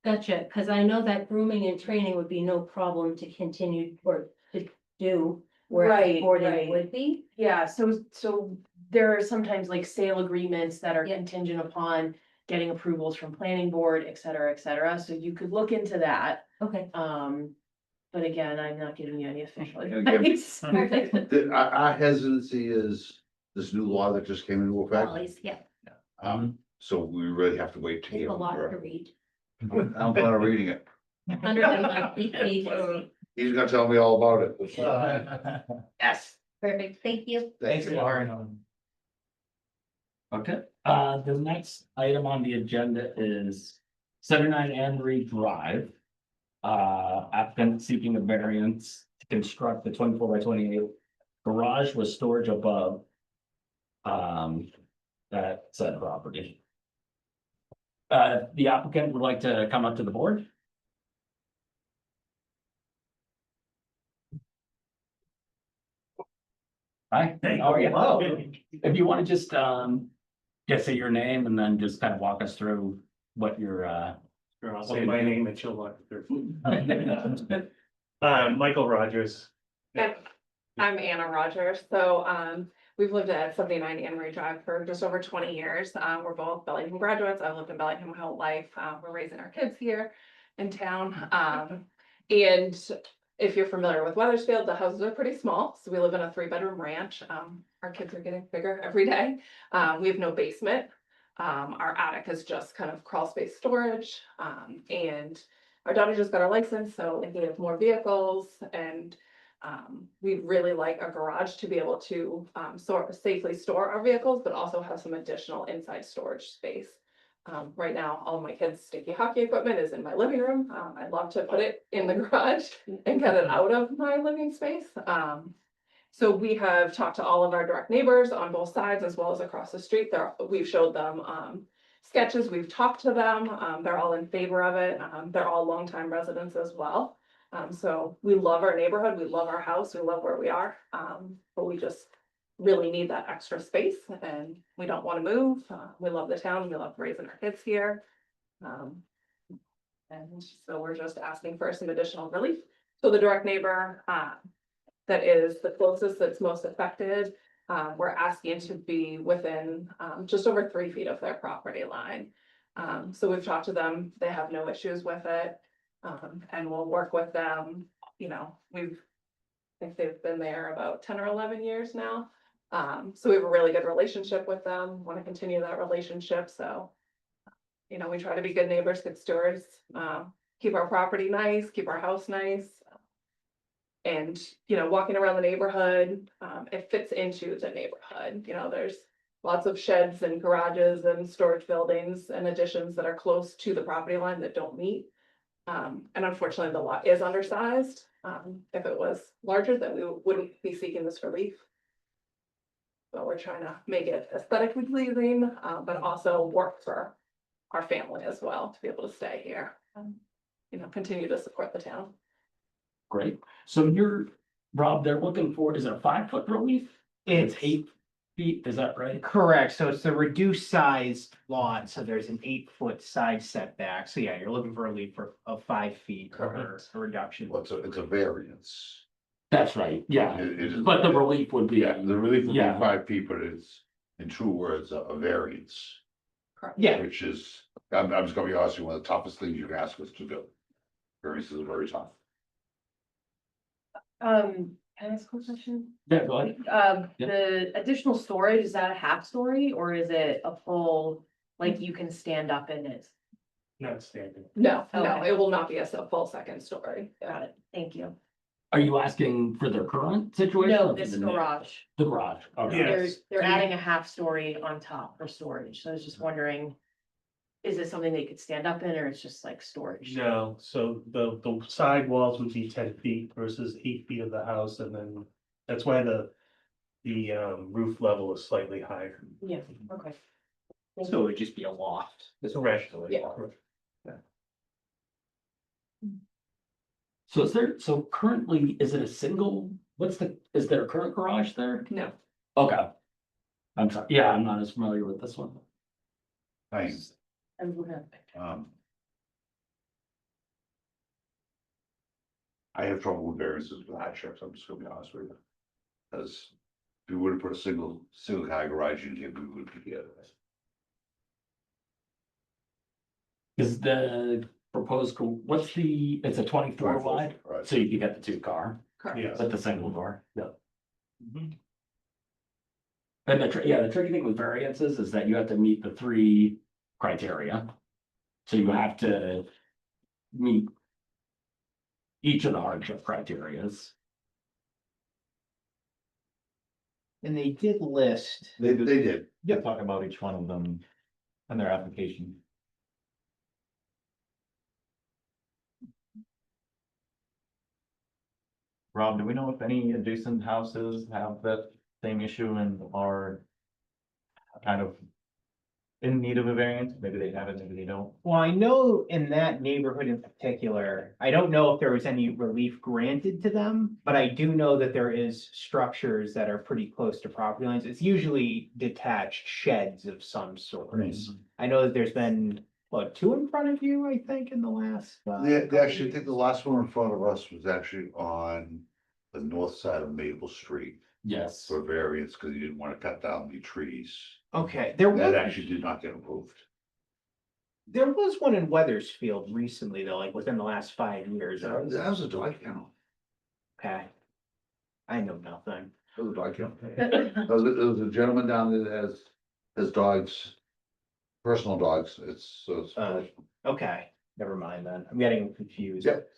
Gotcha, because I know that grooming and training would be no problem to continue or to do. Whereas Right, boarding right. would be. Yeah, so there are sometimes like sale agreements that are Yeah. contingent upon getting approvals from planning board, et cetera, et cetera. So you could look into that. Okay, But again, I'm not giving you any official Again. advice. perfect. Our hesitancy is this new law that just came into effect. Always, yeah, So we really have to wait to it's hear. a lot to from read. her. I'm glad I'm reading it. 150 pages. He's gonna tell me all about it. Yes. Perfect, thank you. Thanks, Lauren. Okay, the next item on the agenda is 79 Anbury Drive. Applicant seeking a variance to construct the 24 by 28 garage with storage above. That said property. The applicant would like to come up to the board. Hi, how are you? Hello. If you want to just say your name and then just kind of walk us through what your Sure, I'll say my name and she'll walk through. Michael Rogers. And I'm Anna Rogers, so we've lived at 79 Anne Marie Drive for just over 20 years. We're both Bellingham graduates. I've lived in Bellingham my whole life. We're raising our kids here in town. And if you're familiar with Weathersfield, the houses are pretty small, so we live in a 3-bedroom ranch. Our kids are getting bigger every day. We have no basement. Our attic is just kind of crawl space storage. And our daughter just got her license, so we have more vehicles and we really like a garage to be able to safely store our vehicles, but also have some additional inside storage space. Right now, all my kids' sticky hockey equipment is in my living room. I'd love to put it in the garage and get it out of my living space. So we have talked to all of our direct neighbors on both sides as well as across the street. We've showed them sketches, we've talked to them. They're all in favor of it. They're all longtime residents as well. So we love our neighborhood, we love our house, we love where we are. But we just really need that extra space and we don't want to move. We love the town, we love raising our kids here. And so we're just asking for some additional relief. So the direct neighbor that is the closest, that's most affected, we're asking to be within just over 3 feet of their property line. So we've talked to them, they have no issues with it. And we'll work with them, you know, I think they've been there about 10 or 11 years now. So we have a really good relationship with them, want to continue that relationship, so. You know, we try to be good neighbors, good stewards, keep our property nice, keep our house nice. And, you know, walking around the neighborhood, it fits into the neighborhood, you know, there's lots of sheds and garages and storage buildings and additions that are close to the property line that don't meet. And unfortunately, the lot is undersized. If it was larger, then we wouldn't be seeking this relief. But we're trying to make it aesthetically pleasing, but also work for our family as well, to be able to stay here. You know, continue to support the town. Great. So Rob, they're looking for, is it a 5-foot relief? It's 8 feet, is that right? Correct, so it's the reduced size lot, so there's an 8-foot side setback, so yeah, you're looking for a relief of 5 feet or Correct. a reduction. Well, it's a variance. That's right, yeah. It is. But the relief would be. Yeah, the relief would be Yeah. 5 feet, but it's, in true words, a variance. Correct. Yeah, Which is, I'm just gonna be honest with you, one of the toughest things you can ask us to do. Variances are very tough. Can I ask a quick question? Yeah, go ahead. Yeah. The additional storage, is that a half story or is it a full, like you can stand up in it? Not standing. No, Okay. it will not be a full second story. Got it, thank you. Are you asking for their current situation? No, or for this the new- garage. The garage, okay. Yeah. They're adding a half story on top for storage, so I was just wondering. Is this something they could stand up in, or it's just like storage? No, so the side walls would be 10 feet versus 8 feet of the house, and then that's why the roof level is slightly higher. Yeah, okay. So it would just be a loft. essentially. Yeah. So so currently, is it a single, is there a current garage there? No. Okay. I'm sorry, yeah, I'm not as familiar with this one. Nice. I'm looking at it. I have trouble with variances with hardships, I'm just gonna be honest with you. As if you were to put a single car garage in here, we would be together. Is the proposed, what's it's a 24 wide, Right. so you can get the 2 car Correct. Yeah. with the single door, yeah. Mhm. And the tricky thing with variances is that you have to meet the 3 criteria. So you have to meet each of the hardship criterias. And they did list, They did. Yeah, talk about each one of them and their application. Rob, do we know if any adjacent houses have that same issue and are kind of in need of a variance? Maybe they have it, maybe they don't. well, I know in that neighborhood in particular, I don't know if there was any relief granted to them, but I do know that there is structures that are pretty close to property lines. It's usually detached sheds of some sort. I know that there's been, what, 2 in front of you, I think, in the last. They actually think the last one in front of us was actually on the north side of Maple Street Yes. for variance, because he didn't want to cut down the trees. Okay, there That was, actually did not get approved. there was one in Weathersfield recently, though, like within the last 5 years. That was a dog kennel. Okay. I know nothing. It was a dog kennel. There was a gentleman down there that has dogs, personal dogs. It's Okay, never mind then. I'm getting confused. Yep.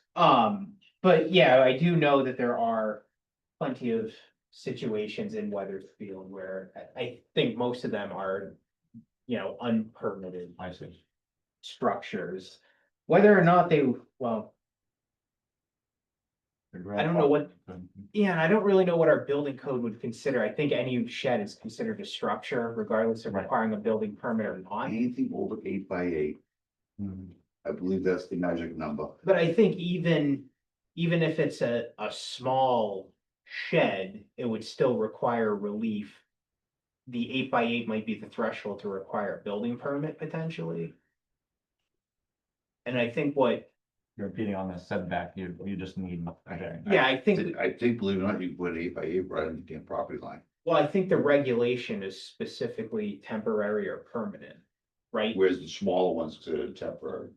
But yeah, I do know that there are plenty of situations in Weathersfield where I think most of them are, unpermitted I see. structures. Whether or not they, well, I don't know what, yeah, and I don't really know what our building code would consider. I think any shed is considered a structure regardless of Right. requiring a building permit or not. anything over 8x8. I believe that's the magic number. But I think even if it's a small shed, it would still require relief. The 8x8 might be the threshold to require a building permit potentially. And I think You're repeating on the setback, you just need a variance. yeah, I think, I think, believe it or not, you can put 8x8 right on the damn property line. well, I think the regulation is specifically temporary or permanent, right? Whereas the smaller ones considered temporary,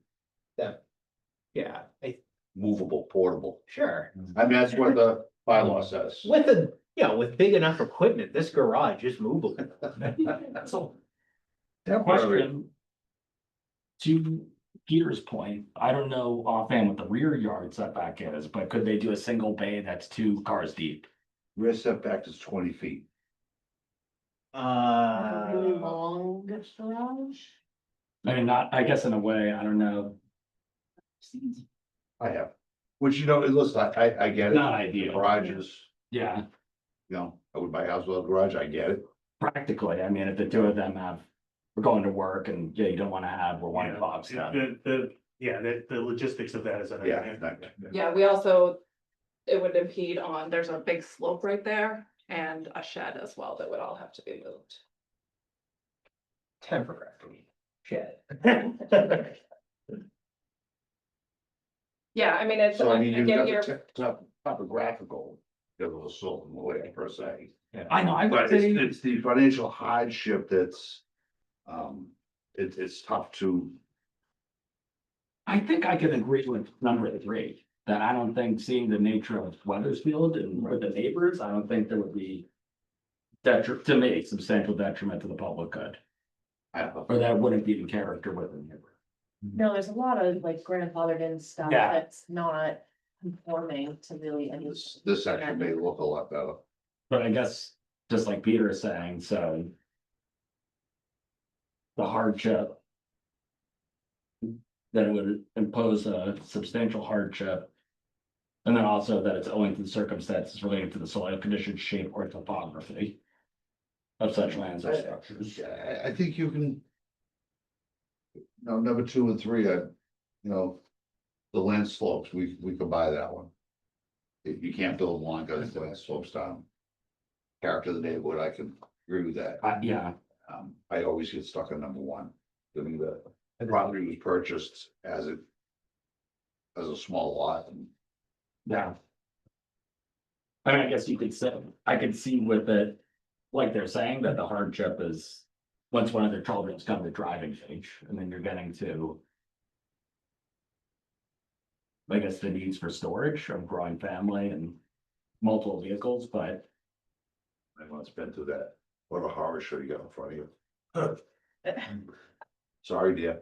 Yeah, movable, portable. sure. I mean, that's what the bylaw says. With big enough equipment, this garage is movable. So Temporary. question. To Peter's point, I don't know offhand what the rear yard setback is, but could they do a single bay that's 2 cars deep? Rear setback is 20 feet. A really long garage. I mean, not, I guess in a way, I don't know. I have, which, listen, I get it. Not ideal. Garages, Yeah, I would buy a house with a garage, I get it. practically, I mean, if the 2 of them we're going to work and you don't wanna have, we're wanting Bob's stuff. The logistics of that is. Yeah. Yeah, we also, it would impede on, there's a big slope right there and a shed as well that would all have to be moved. Temporary shed. Yeah, I mean, it's, So I I mean, you've get got your, the topographical, there's a little slope in the way per se. I know, I would But say, it's the financial hardship that's, it's tough to, I think I could agree with number 3, that I don't think seeing the nature of Weathersfield and or the neighbors, I don't think there would be to me, substantial detriment to the public good, I don't know. or that wouldn't be in character with the neighbor. No, there's a lot of like grandfathered in stuff Yeah. that's not conforming to really any. This section may look a lot better. But I guess, just like Peter is saying, so. The hardship. That it would impose a substantial hardship. And then also that it's owing to the circumstances related to the soil conditions, shape, or topography. Of such lands or structures. I think you can. No, number 2 and 3, you know, the land slopes, we could buy that one. You can't build one because the land slopes down. Character of the neighborhood, I can agree with that. Yeah, I always get stuck on number 1. I mean, the property was purchased as a small lot and yeah. I mean, I guess you could say, I could see with it, like they're saying that the hardship is. Once one of their children's come to driving age, and then you're getting to. I guess the needs for storage of growing family and multiple vehicles, but everyone's been through that. What a horror show you got in front of you. Sorry, dear.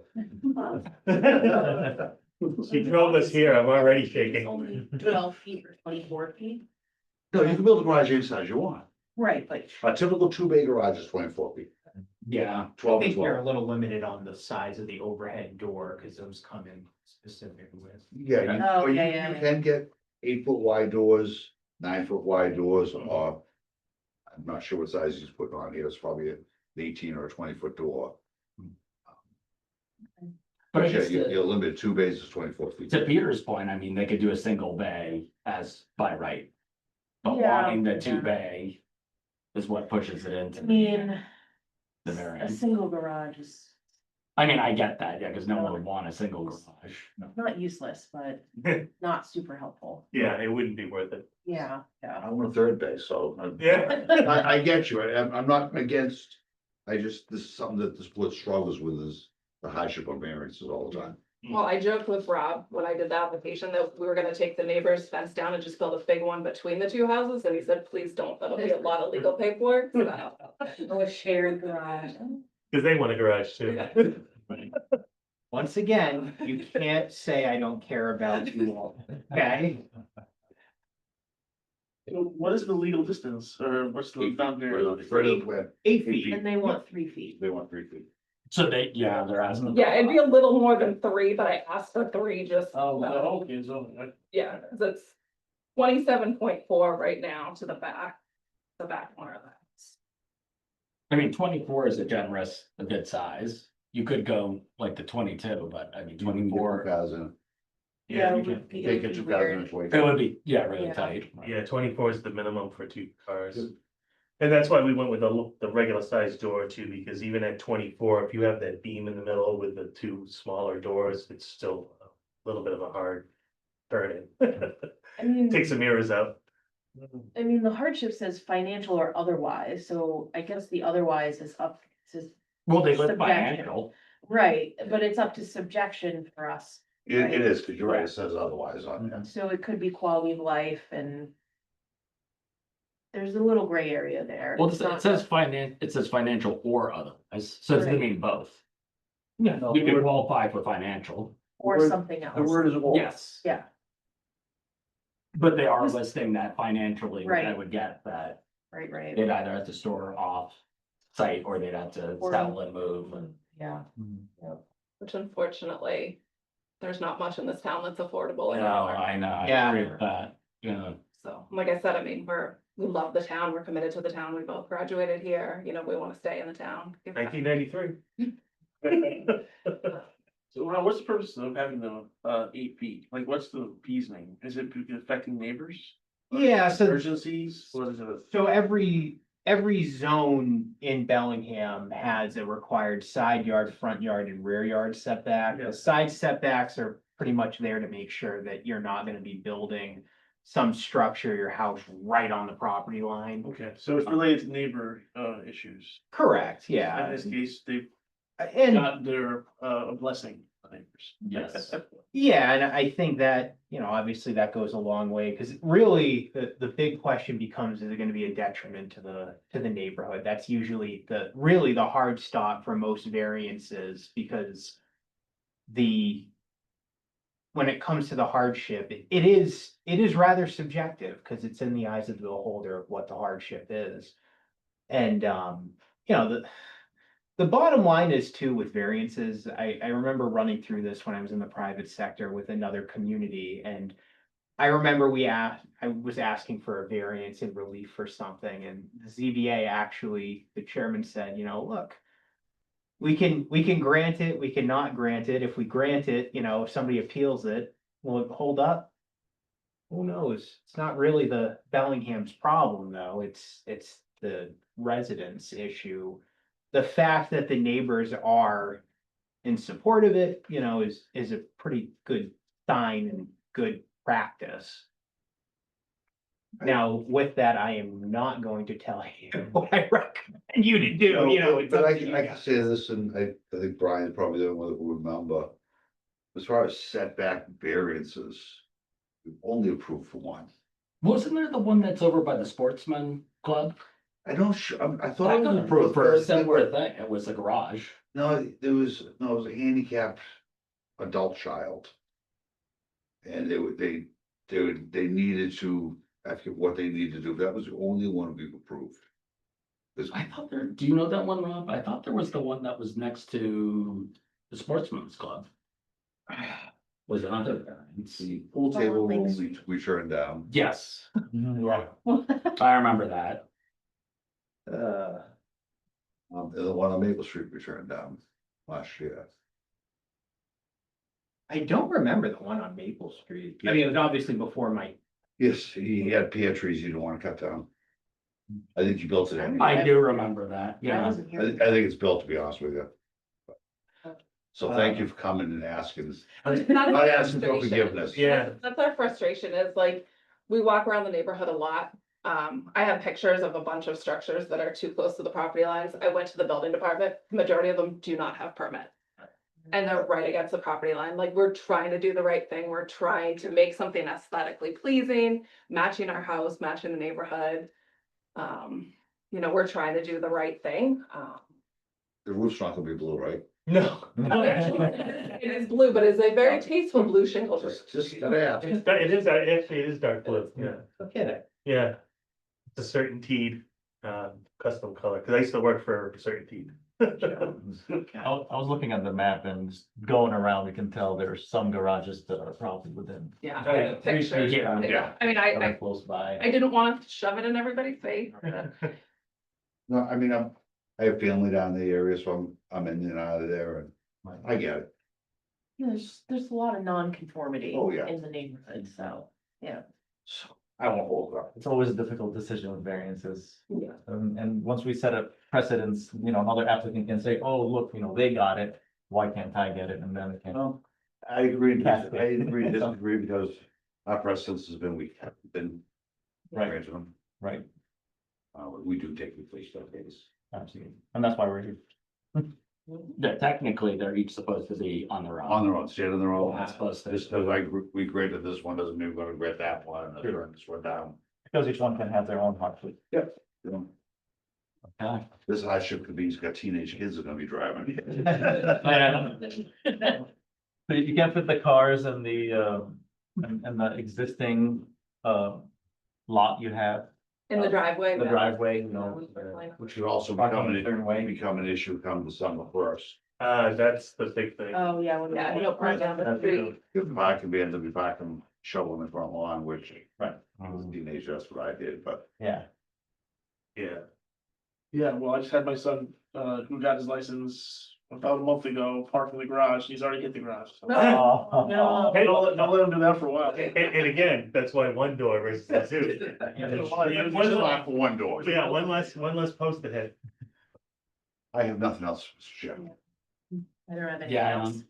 She drove us here, I'm already It's shaking. only 12 feet or 24 feet. No, you can build a garage any size you want. Right, but A typical 2-bay garage is 24 feet. yeah, I 12 think is you're a 12. little limited on the size of the overhead door, because those come in specific with. Yeah, Oh, but yeah, you yeah. can get 8-foot wide doors, 9-foot wide doors, or. I'm not sure what size he's putting on here, it's probably an 18 or a 20-foot door. but I But yeah, guess you're limited, 2 bays is 24 feet. to Peter's point, I mean, they could do a single bay as by right. But Yeah, wanting the yeah. 2-bay is what pushes it I into mean, the a variance. single garage is I mean, I get that, yeah, because no one would want a single garage. not useless, but not super helpful. Yeah, it wouldn't be worth it. Yeah, yeah. I want a 3rd bay, so. Yeah. I get you, I'm not against, this is something that this board struggles with is the hardship of variances all the time. Well, I joked with Rob when I did the application that we were gonna take the neighbor's fence down and just build a big one between the 2 houses, and he said, please don't, that'll be a lot of legal paperwork. So, Oh, a shared garage. Cause they want a garage too. Once again, you can't say I don't care about you all, okay? So what is the legal distance, or what's the boundary? Further plan, 8 feet. And they want 3 feet. they want 3 feet. So they, yeah, they're asking. yeah, it'd be a little more than 3, but I asked for 3 just. Oh, okay, so. Yeah, 'cause it's 27.4 right now to the back corner of the house. I mean, 24 is a good size. You could go like the 22, but I mean, 24, 2,000, Yeah, you it can would be, take it it would be 2,000 weird. and 20. it would be, yeah, really Yeah. tight. Yeah, 24 is the minimum for 2 cars. And that's why we went with the regular size door too, because even at 24, if you have that beam in the middle with the 2 smaller doors, it's still a little bit of a hard turn in. I mean, Take some mirrors out. the hardship says financial or otherwise, so I guess the otherwise is up to. Well, they live Subjective. financial. Right, but it's up to subjection for us, It is, because you're right, it says otherwise on there. so it could be quality of life and. There's a little gray area there. Well, It's it not says just- it says financial or otherwise, so it's gonna Right. mean both. Yeah. You can qualify for financial, Or something else. The word is all. yes. Yeah. But they are listing that financially, what I Right. would get that Right, right, they'd either have to store off site or they'd have to Or- sell and move and. yeah. Which unfortunately, there's not much in this town that's affordable No, anymore. I know, I Yeah. agree with that, yeah. So, like I said, I mean, we love the town, we're committed to the town, we both graduated here, we wanna stay in the town. Give back. 1993. So what's the purpose of having the 8 feet? Like, what's the reasoning? Is it affecting neighbors? Yeah, so Emergencies? What is it? So every zone in Bellingham has a required side yard, front yard, and rear yard setback. Yeah. The side setbacks are pretty much there to make sure that you're not gonna be building some structure, your house right on the property line. Okay, so it's related to neighbor issues. Correct, In yeah. this case, they've And got their blessing, the neighbors. Yes. yeah, and I think that, obviously that goes a long way, because really the big question becomes, is it gonna be a detriment to the neighborhood? That's usually really the hard stop for most variances, because the when it comes to the hardship, it is rather subjective, because it's in the eyes of the beholder of what the hardship is. And, you know, the bottom line is too with variances, I remember running through this when I was in the private sector with another community, and I remember I was asking for a variance in relief for something, and the ZBA actually, the chairman said, you know, look, we can grant it, we cannot grant it. If we grant it, you know, if somebody appeals it, will it hold up? Who knows? It's not really the Bellingham's problem, though. It's the residents' issue. The fact that the neighbors are in support of it, you know, is a pretty good sign and good practice. Now, with that, I am not going to tell you what I recommend you to do, you know. It's But up I to can, you I can guys. say this, and I think Brian's probably the one that will remember. As far as setback variances, we've only approved for one. Wasn't there the one that's over by the Sportsman Club? I don't, I thought. That it got was approved for a approved, similar thing. It was a garage. No, it was a handicapped adult child. And they needed to, I forget what they needed to do, that was the only one we've approved. This, I thought there, do you know that one, Rob? I thought there was the one that was next to the Sportsman's Club. Was it under variance? the pool table room, we turned down. Yes, Yeah. I remember that. And the one on Maple Street we turned down last year. I don't remember the one on Maple Street. I mean, it was obviously before my, Yes, he had pear trees he didn't want to cut down. I think he built it. anyway. I do remember that, I yeah. wasn't I here. think it's built, to be honest with you. So thank you for coming and asking. That's Not our asking for frustration. forgiveness. Yeah. That's our frustration is like, we walk around the neighborhood a lot. I have pictures of a bunch of structures that are too close to the property lines. I went to the building department, majority of them do not have permit. And they're right against the property line. Like, we're trying to do the right thing. We're trying to make something aesthetically pleasing, matching our house, matching the neighborhood. You know, we're trying to do the right thing. The roof's not gonna be blue, right? no. It is blue, but it's a very tasteful blue shingle. Just gotta ask. It is, actually, it is dark blue, yeah, No kidding. yeah. It's a Certainteed, custom color, cause I used to work for Certainteed. I was looking at the map and just going around, we can tell there's some garages that are probably within. Yeah. Oh, yeah. Pictures. Yeah. I mean, that are I close by. didn't want to shove it in everybody's face. No, I mean, I have family down in the area, so I'm in and out of there, and I get it. There's a lot of non-conformity Oh, yeah. in the neighborhood, so, yeah. So I won't hold up. It's always a difficult decision with variances. Yeah. And once we set a precedence, you know, another applicant can say, oh, look, you know, they got it, why can't I get it? And then it can. Well, I agree, Cascade. I agree, to disagree, because our precedence has been, we have been. Right. granted them. Right, We do take the police case. absolutely. And that's why we're here. Yeah, technically, they're each supposed to be on their own. On their own, stand on their own. Not supposed to. Just because we graded this one, doesn't mean we're gonna grade that one, and turn this one down. Because each one can have their own hardship. You know, Okay. this hardship could be, he's got teenage kids that are gonna be driving. So you can fit the cars and and the existing lot you have, In the driveway. the yeah. driveway, you know. Which should also Parking a certain way. become an issue come December first. That's the big thing. Oh, yeah. Yeah, no part down the That's street. If I can be able to be back and shoveling the front lawn, which. Right. As a teenager, that's what I did, but. Yeah. Yeah. Yeah, well, I just had my son, who got his license about a month ago, parked in the garage, he's already hit the garage. So. Oh. Hey, don't let him do that for a while. And again, that's why one door versus the two. For one door. Yeah, one less post ahead. I have nothing else, Mr. Chairman. I don't have anything Yeah, else.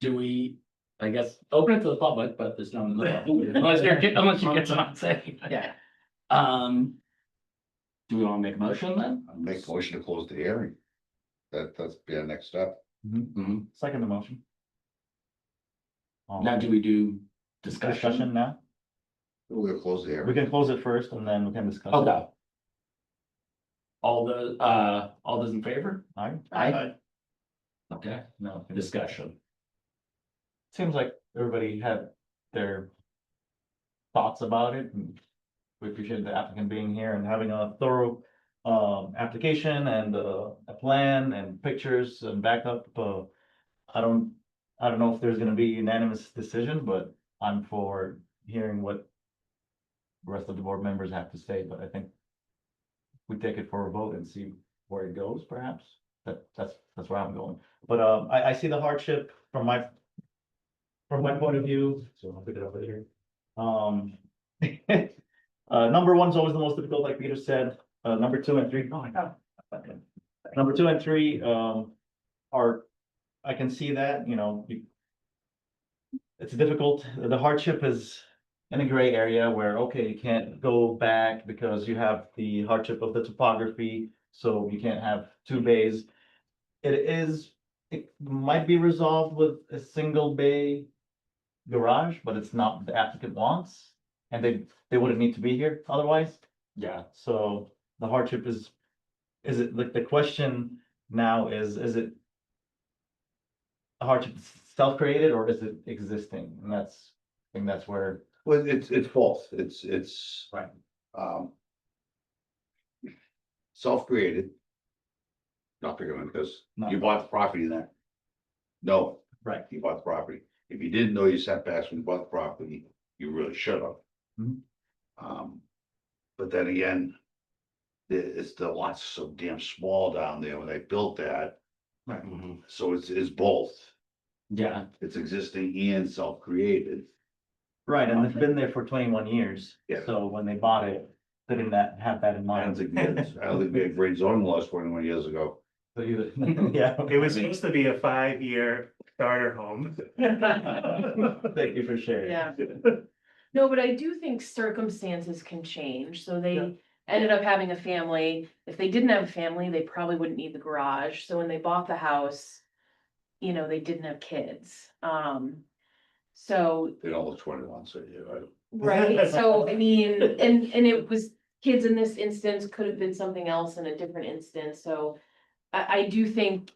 do we, I guess, open it to the public, but there's no, unless you get something to say. Yeah. Do we want to make a motion then? I'll make a motion to close the hearing. That's be our next step. Mhm. Second the motion. Now, do we do discussion? Discussion now? We'll close the We hearing. can close it first and then we can discuss. Okay. All those in favor? All right. Aye. Okay, no discussion. seems like everybody had their thoughts about it, and we appreciate the applicant being here and having a thorough application and a plan and pictures and backup. I don't, I don't know if there's gonna be unanimous decision, but I'm for hearing what the rest of the board members have to say, but I think we take it for a vote and see where it goes, perhaps. That's where I'm going. But I see the hardship from my point of view, so I'll pick it up later. Number one's always the most difficult, like Peter said. Number two and three, oh my God. Number two and three are, I can see that, you know, it's difficult. The hardship is in a gray area where, okay, you can't go back because you have the hardship of the topography, so you can't have two bays. It might be resolved with a single bay garage, but it's not what the applicant wants. And they wouldn't need to be here otherwise. Yeah, So the hardship is it, like, the question now is it a hardship self-created or is it existing? And I think that's where, Well, it's false. It's. Right. Um. Self-created. Not figuring because Not- you bought the property then. No, right, you bought the property. If you didn't know your setbacks when you bought the property, you really should have. Mhm. But then again. The lots so damn small down there when they built that, mhm, so it's both. yeah, It's existing and self-created. right, and it's been there for 21 years. Yeah. So when they bought it, they didn't have that in I don't mind. think we had great zoning laws 21 years ago. So either, yeah. It was supposed to be a 5-year starter home. Thank you for sharing. Yeah. No, but I do think circumstances can change, so Yeah. they ended up having a family. If they didn't have a family, they probably wouldn't need the garage, so when they bought the house. You know, they didn't have kids, so, They don't look 21, so yeah, right. right, so I mean, and it was. Kids in this instance could have been something else in a different instance, so I do think.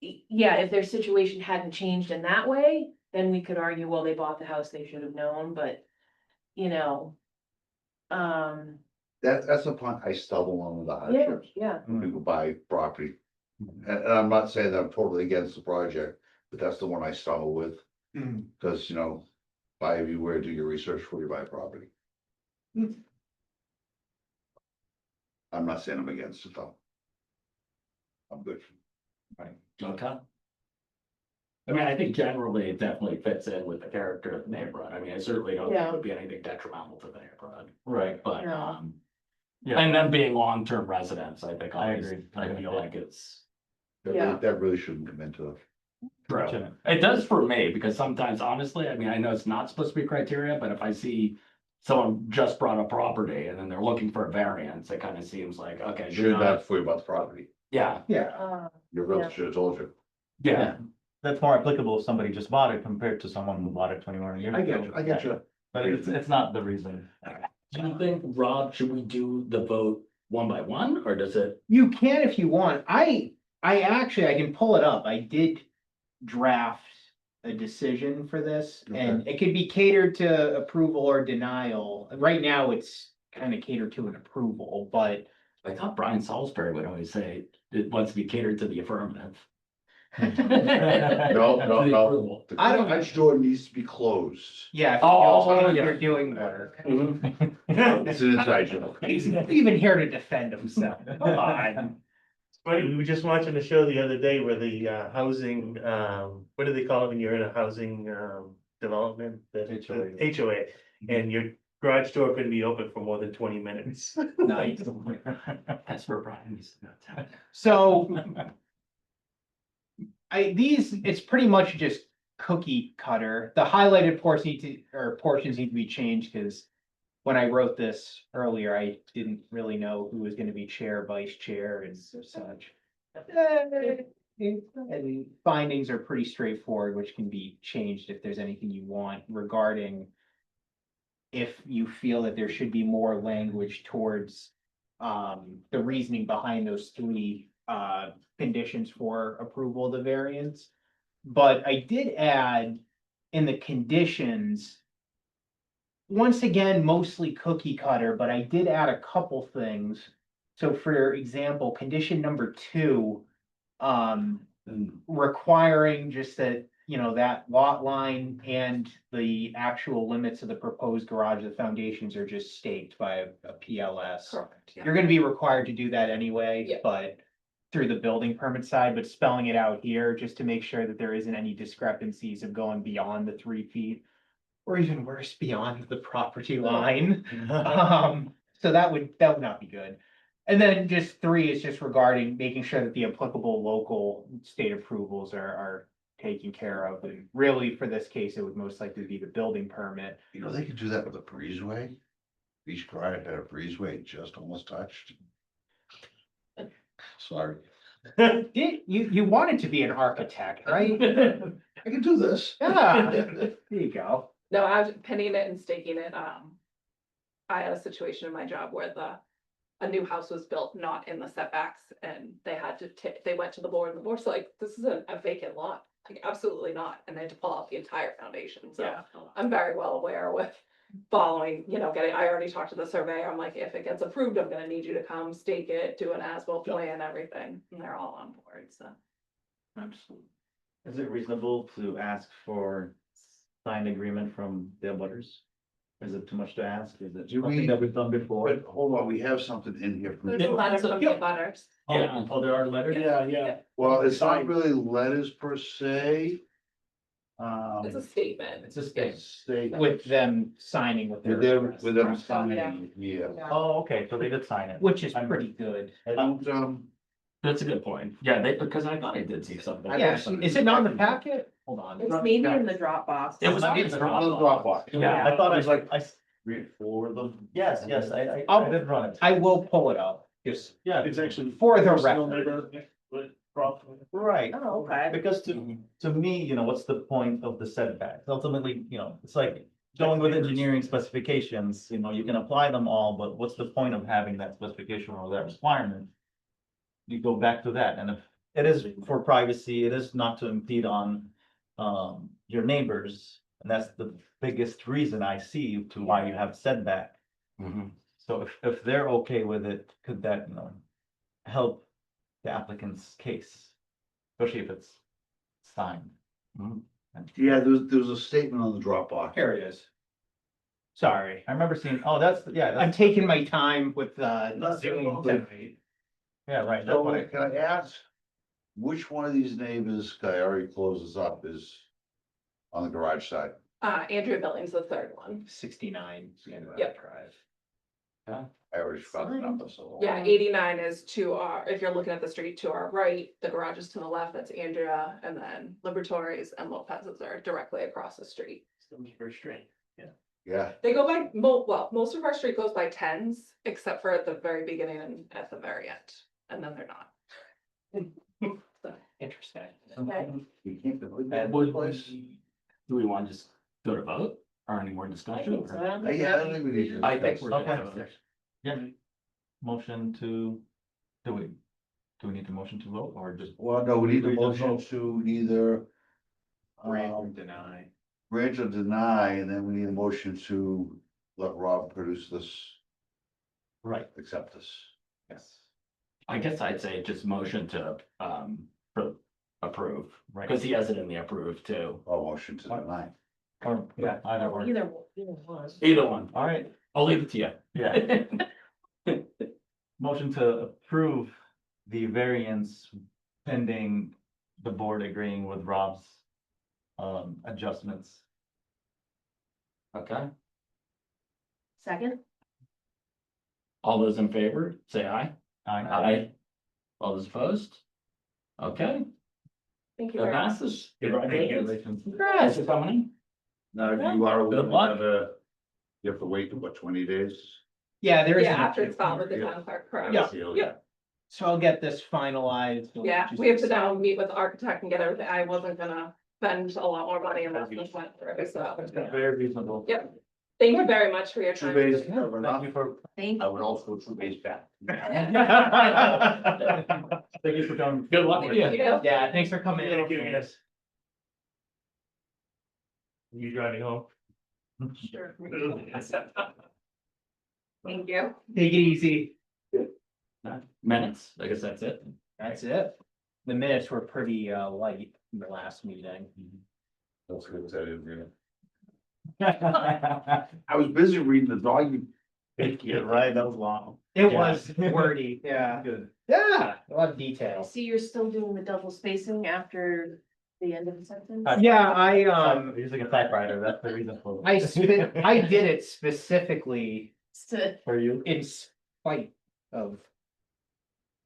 Yeah, if their situation hadn't changed in that way, then we could argue, well, they bought the house, they should have known, but, you know. That's the point I stumble on with the Yeah, hardships. yeah, When people buy property. And I'm not saying that I'm totally against the project, but that's the one I stumble with. Cause you know, buy everywhere, do your research before you buy property. I'm not saying I'm against it though. I'm good. okay. I mean, I think generally it definitely fits in with the character of the neighborhood. I mean, I certainly don't think it would be anything detrimental to the neighborhood, Right, but, No. Yeah. and then being long-term residents, I think. I always- agree. I feel like it's Yeah. That really shouldn't come into it. true. Shouldn't. It does for me, because sometimes honestly, I mean, I know it's not supposed to be criteria, but if I see someone just brought a property and then they're looking for a variance, it kind of seems like, okay, you're Should have not, before you bought the property. yeah, Yeah. Your realtor Yeah. should have told you. yeah. That's more applicable if somebody just bought it compared to someone who bought it 21 years ago. I get you. But it's not the reason. Do you think, Rob, should we do the vote one by one, or does it? You can if you want. I actually, I can pull it up. I did draft a decision for this and it could be catered to approval or denial. Right now, it's kind of catered to an approval, but I thought Brian Salisbury would always say it wants to be catered to the affirmative. No, To the approval. The I don't- garage door needs to be closed. yeah, if Oh, you're yeah. doing work. It's an inside joke. He's even here to defend himself. Come on. Funny, we were just watching a show the other day where the housing, what do they call it when you're in a housing development? The HOA. HOA, and your garage door couldn't be open for more than 20 minutes. Nice. That's where Brian used to go. So. It's pretty much just cookie cutter. The highlighted portions need to be changed, because. When I wrote this earlier, I didn't really know who was gonna be chair, vice chair and such. And findings are pretty straightforward, which can be changed if there's anything you want regarding. If you feel that there should be more language towards the reasoning behind those three conditions for approval of the variance. But I did add in the conditions. Once again, mostly cookie cutter, but I did add a couple things. So for example, condition number 2, requiring just that, that lot line and the actual limits of the proposed garage, the foundations are just staked by a PLS. Correct, yeah. You're gonna be required to do that anyway, Yeah. but through the building permit side, but spelling it out here just to make sure that there isn't any discrepancies of going beyond the 3 feet. Or even worse, beyond the property line. So that would not be good. And then just 3 is just regarding making sure that the applicable local state approvals are taken care of. And really, for this case, it would most likely be the building permit. You know, they could do that with a breezeway. Each garage had a breezeway just almost touched. Sorry, You wanted to be an architect, right? I can do this. Yeah, there you go. No, I was pinning it and staking it, I had a situation in my job where a new house was built not in the setbacks, and they had to they went to the board, and the board's like, this is a vacant lot, like, absolutely not, and they had to pull out the entire foundation, so. Yeah. I'm very well aware with following, I already talked to the surveyor, I'm like, if it gets approved, I'm gonna need you to come stake it, do an as-built plan, everything, and they're all on board, so. Absolutely. Is it reasonable to ask for signed agreement from the abutters? Is it too much to ask? Is it Do something we- that we've done before? But hold on, we have something in here from. There's a letter from the butters. Oh, there are letters? Yeah. Well, it's not really letters per se. It's a statement. It's a state. State. With them signing with With their. them, with them Yeah. signing, yeah. Oh, okay, so they did sign it. Which is pretty good. And, That's a good point. Yeah, because I thought I did see something. Yeah, is it not in the packet? Hold on. It's maybe in the Dropbox. It was on the Dropbox. Yeah, I thought I was like, I, read for them. yes, I I'll- did run it. I will pull it up, just Yeah, It's actually. for the personal record. neighbor, but probably- right. Oh, okay. Because to me, what's the point of the setbacks? Ultimately, it's like going with engineering specifications, you can apply them all, but what's the point of having that specification or that requirement? You go back to that, and if it is for privacy, it is not to impede on your neighbors. And that's the biggest reason I see to why you have setback. Mhm. So if they're okay with it, could that, help the applicant's case? Especially if it's signed. Yeah, there was a statement on the Dropbox. Here it is. Sorry, I remember seeing, oh, I'm I'm taking my time with Zoom tonight. yeah, right. That's So what I- can I ask, which one of these neighbors, 'cause I already closed this up, is on the garage side? Andrea Billings, the third one. 69. Yep. Drive. I already forgot the number, so. Yeah, 89 is to our, if you're looking at the street to our right, the garage is to the left, that's Andrea, and then Liberatories and Lopez's are directly across the street. It's very strange. Yeah, They go by, most of our street goes by tens, except for at the very beginning and at the very end, and then they're not. Interesting. Okay. you can't believe And that would place. do we want to just go to vote or any more discussion? or- Yeah, I don't think we need to. I think we're. Okay. gonna vote. Yeah. Motion to, do we need to motion to vote or just? Well, no, we need a We just motion vote. to either. Grant or um, deny. Grant or deny, and then we need a motion to let Rob produce this, Right, accept this. yes, I guess I'd say just motion to approve, right. because he has it in the approve too. Or motion to deny. Or, yeah, either or. Either one. Either one. All right, I'll leave it to you. yeah. Motion to approve the variance pending the board agreeing with Rob's adjustments. Okay, Second? all those in favor, say aye. Aye. Aye. All those opposed? Okay, Thank you that very much. passes. Congratulations. Congrats for coming in. Now, if you are, Good luck. you have to wait, what, 20 days? Yeah, there is. Yeah, an after appeal it's filed with the period. town clerk, correct? Yeah. Yeah. So I'll get this finalized. Yeah, Just- we have to now meet with the architect and get everything, I wasn't gonna spend a lot more money unless this went through, so. Very reasonable. Yep, thank you very much for your 2 time. days. Thank you for. Thank I would also 2 days back. Thank you for coming. Good luck with Thank you. you. Yeah, thanks for coming in. Thank you, yes. You driving home? Sure. Thank you. Take it easy. Minutes, I guess that's it. That's it. The minutes were pretty light in the last meeting. That's good, I didn't read it. I was busy reading the dog. Yeah, right, that was long. It Yeah. was wordy, yeah. Good. Yeah, a lot of I details. see you're still doing the double spacing after the end of the sentence. Yeah, Using a typewriter, that's the reason for. I did it specifically So- For you? in spite of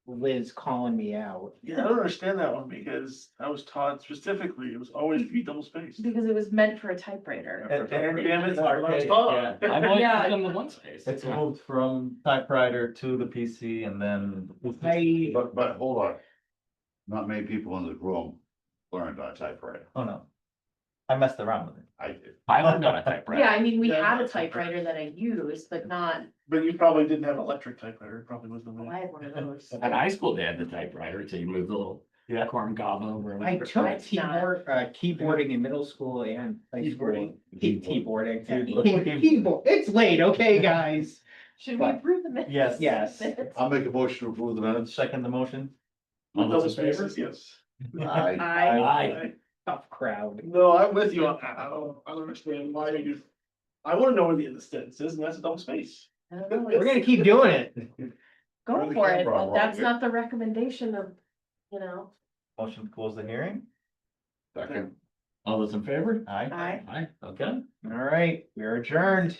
Liz calling me out. Yeah, I don't understand that one because I was taught specifically, it was always to be double spaced. Because it was meant for a typewriter. Damn it, that's what I was archaic, taught. Yeah, I've always Yeah. done the one space. It's moved from typewriter to the PC and then. But hold on. Not many people in the room learned on typewriter. Oh, no. I messed around with it. I did. I learned on a typewriter. Yeah, I mean, we Yeah, had a that's okay. typewriter that I used, but not, But you probably didn't have electric typewriter, it probably was the oh, way. I had one of those. At high school, they had the typewriter, so you move the little Yeah. corn cob over. I took It's not. keyboarding in middle school and high school. Keyboarding. Keyboard. Keyboard. It's late, okay, guys? Should we approve the minutes? Yes. Yes. I'll make a motion to approve the minutes. Second the motion? All Double those in favor? spaces, yes. Aye. Aye. Tough crowd. No, I'm with you on that, I don't understand why you. I wanna know where the end of the sentence is, and that's a double space. I don't know, We're it's- gonna keep doing it. Go Turn the for it, camera on, but that's Roger. not the recommendation of, you know. Motion to close the hearing? Second. All those in favor? Aye. Aye. Aye, okay. All right, we're adjourned.